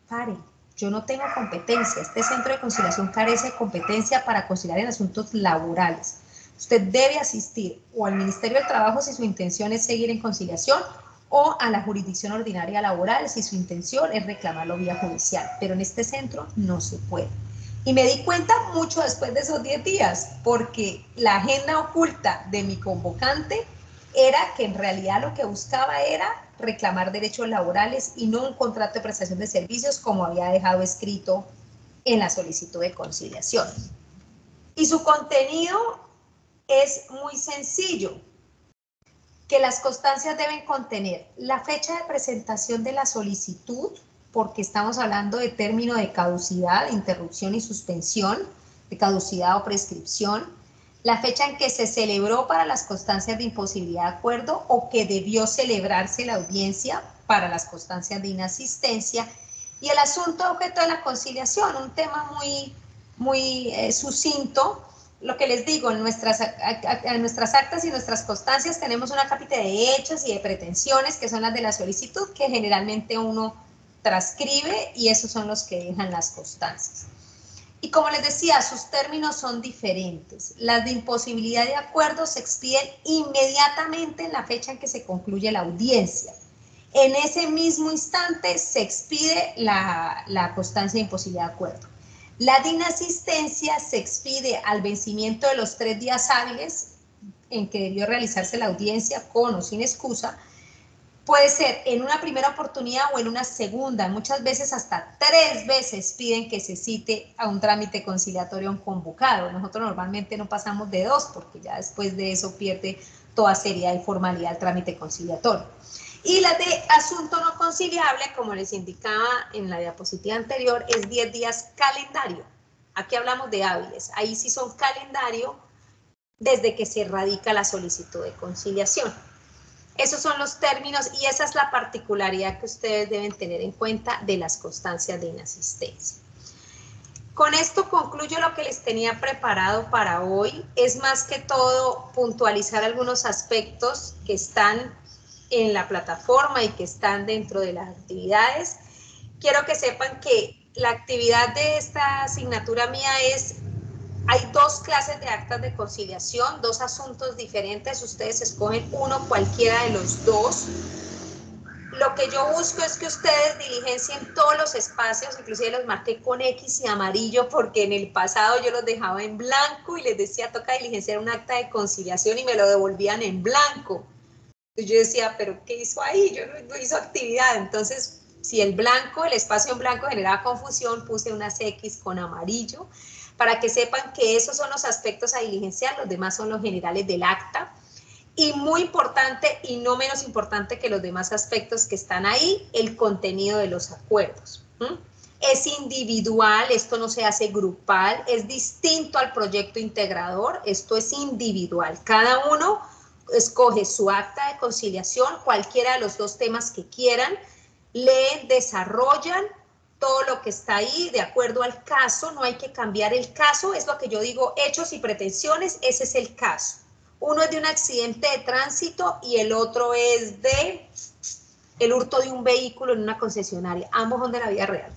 Pare, yo no tengo competencia. Este centro de conciliación carece de competencia para conciliar en asuntos laborales. Usted debe asistir o al Ministerio del Trabajo si su intención es seguir en conciliación o a la jurisdicción ordinaria laboral si su intención es reclamarlo vía judicial. Pero en este centro no se puede. Y me di cuenta mucho después de esos 10 días, porque la agenda oculta de mi convocante era que en realidad lo que buscaba era reclamar derechos laborales y no un contrato de prestación de servicios como había dejado escrito en la solicitud de conciliación. Y su contenido es muy sencillo, que las constancias deben contener la fecha de presentación de la solicitud, porque estamos hablando de término de caducidad, de interrupción y suspensión, de caducidad o prescripción, la fecha en que se celebró para las constancias de imposibilidad de acuerdo o que debió celebrarse la audiencia para las constancias de inasistencia, y el asunto objeto de la conciliación, un tema muy sucinto. Lo que les digo, en nuestras actas y nuestras constancias tenemos una cápita de hechos y de pretensiones, que son las de la solicitud, que generalmente uno transcribe, y esos son los que dejan las constancias. Y como les decía, sus términos son diferentes. Las de imposibilidad de acuerdo se expiden inmediatamente en la fecha en que se concluye la audiencia. En ese mismo instante se expide la constancia de imposibilidad de acuerdo. La de inasistencia se expide al vencimiento de los 3 días hábiles en que debió realizarse la audiencia con o sin excusa. Puede ser en una primera oportunidad o en una segunda. Muchas veces hasta 3 veces piden que se cite a un trámite conciliatorio a un convocado. Nosotros normalmente no pasamos de 2 porque ya después de eso pierde toda seriedad y formalidad el trámite conciliatorio. Y la de asunto no conciliable, como les indicaba en la diapositiva anterior, es 10 días calendario. Aquí hablamos de hábiles. Ahí sí son calendario desde que se radica la solicitud de conciliación. Esos son los términos y esa es la particularidad que ustedes deben tener en cuenta de las constancias de inasistencia. Con esto concluyo lo que les tenía preparado para hoy. Es más que todo puntualizar algunos aspectos que están en la plataforma y que están dentro de las actividades. Quiero que sepan que la actividad de esta asignatura mía hay 2 clases de actas de conciliación, 2 asuntos diferentes, ustedes escogen uno cualquiera de los 2. Lo que yo busco es que ustedes diligencien todos los espacios, inclusive los marqué con X y amarillo porque en el pasado yo los dejaba en blanco y les decía toca diligenciar un acta de conciliación y me lo devolvían en blanco. Entonces yo decía, pero ¿qué hizo ahí? Yo no hizo actividad. Entonces, si el espacio en blanco generaba confusión, puse unas X con amarillo para que sepan que esos son los aspectos a diligenciar, los demás son los generales del acta. Y muy importante y no menos importante que los demás aspectos que están ahí, el contenido de los acuerdos. Es individual, esto no se hace grupal, es distinto al proyecto integrador, esto es individual. Cada uno escoge su acta de conciliación, cualquiera de los 2 temas que quieran, leen, desarrollan todo lo que está ahí de acuerdo al caso, no hay que cambiar el caso, es lo que yo digo, hechos y pretensiones, ese es el caso. Uno es de un accidente de tránsito y el otro es de el hurto de un vehículo en una concesionaria. Ambos son de la vida real.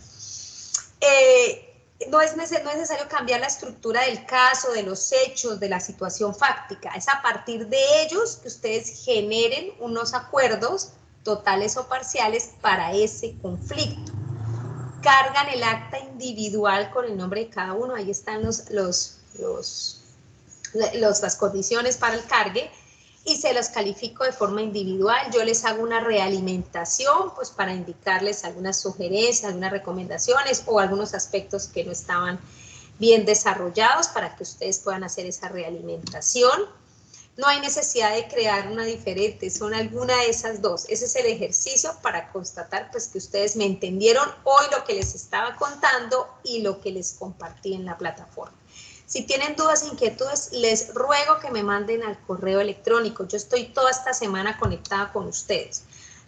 No es necesario cambiar la estructura del caso, de los hechos, de la situación fáctica. Es a partir de ellos que ustedes generen unos acuerdos totales o parciales para ese conflicto. Cargan el acta individual con el nombre de cada uno. Ahí están las condiciones para el cargue y se los califico de forma individual. Yo les hago una realimentación pues para indicarles algunas sugerencias, algunas recomendaciones o algunos aspectos que no estaban bien desarrollados para que ustedes puedan hacer esa realimentación. No hay necesidad de crear una diferente, son alguna de esas 2. Ese es el ejercicio para constatar pues que ustedes me entendieron hoy lo que les estaba contando y lo que les compartí en la plataforma. Si tienen dudas e inquietudes, les ruego que me manden al correo electrónico. Yo estoy toda esta semana conectada con ustedes.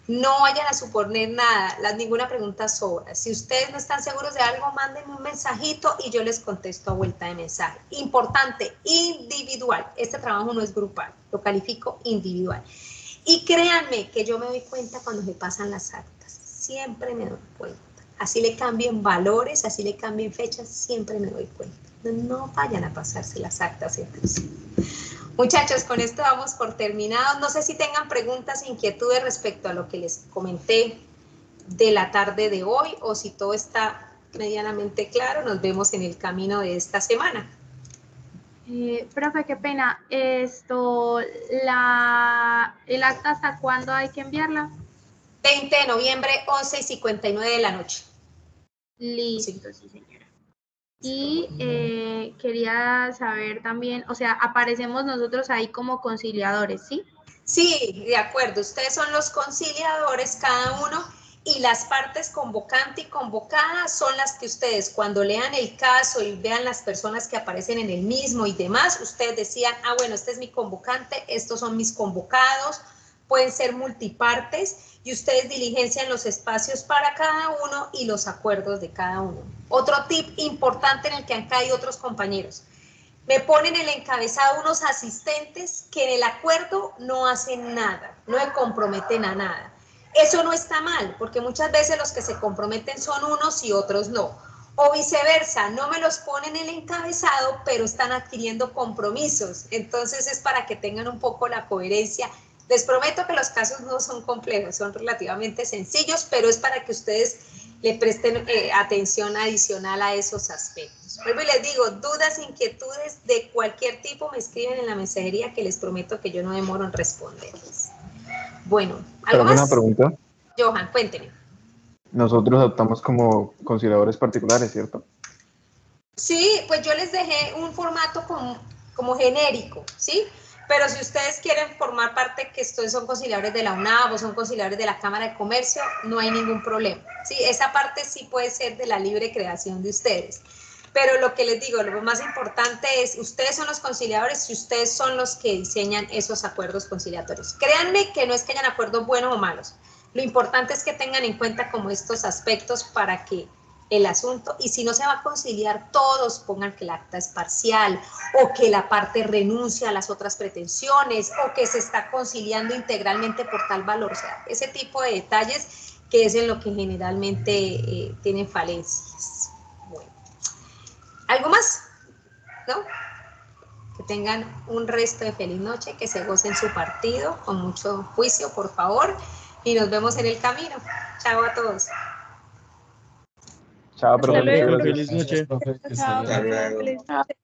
No vayan a suponer nada, ninguna pregunta sobra. Si ustedes no están seguros de algo, mándenme un mensajito y yo les contesto a vuelta de mensaje. Importante, individual. Este trabajo no es grupal, lo califico individual. Y créanme que yo me doy cuenta cuando se pasan las actas. Siempre me doy cuenta. Así le cambien valores, así le cambien fechas, siempre me doy cuenta. No vayan a pasarse las actas entre sí. Muchachos, con esto damos por terminados. No sé si tengan preguntas e inquietudes respecto a lo que les comenté de la tarde de hoy o si todo está medianamente claro. Nos vemos en el camino de esta semana. Profe, qué pena. ¿El acta hasta cuándo hay que enviarla? 20 de noviembre, 11:59 de la noche. Listo, sí, señora. Y quería saber también, o sea, aparecemos nosotros ahí como conciliadores, ¿sí? Sí, de acuerdo. Ustedes son los conciliadores, cada uno, y las partes convocante y convocada son las que ustedes, cuando lean el caso y vean las personas que aparecen en el mismo y demás, ustedes decían, ah, bueno, este es mi convocante, estos son mis convocados, pueden ser multipartes, y ustedes diligencian los espacios para cada uno y los acuerdos de cada uno. Otro tip importante en el que han caído otros compañeros. Me ponen el encabezado unos asistentes que en el acuerdo no hacen nada, no se comprometen a nada. Eso no está mal, porque muchas veces los que se comprometen son unos y otros no. O viceversa, no me los ponen en el encabezado, pero están adquiriendo compromisos. Entonces es para que tengan un poco la coherencia. Les prometo que los casos no son complejos, son relativamente sencillos, pero es para que ustedes le presten atención adicional a esos aspectos. Vuelvo y les digo, dudas, inquietudes de cualquier tipo, me escriben en la mensajería que les prometo que yo no demoro en responderles. Bueno, ¿algo más? Una pregunta. Johan, cuénteme. Nosotros optamos como conciliadores particulares, ¿cierto? Sí, pues yo les dejé un formato como genérico, ¿sí? Pero si ustedes quieren formar parte, que estos son conciliadores de la UNAV o son conciliadores de la Cámara de Comercio, no hay ningún problema, ¿sí? Esa parte sí puede ser de la libre creación de ustedes. Pero lo que les digo, lo más importante es, ustedes son los conciliadores y ustedes son los que diseñan esos acuerdos conciliatorios. Créanme que no es que hayan acuerdos buenos o malos. Lo importante es que tengan en cuenta como estos aspectos para que el asunto, y si no se va a conciliar, todos pongan que el acta es parcial, o que la parte renuncia a las otras pretensiones, o que se está conciliando integralmente por tal valor. O sea, ese tipo de detalles que es en lo que generalmente tienen falencias. Bueno, ¿algo más? ¿No? Que tengan un resto de feliz noche, que se gocen su partido con mucho juicio, por favor, y nos vemos en el camino. Chao a todos. Chao, Hasta profe. luego, Muchas profe. gracias. Feliz noche. Profe, que esté Chao. bien. Feliz noche.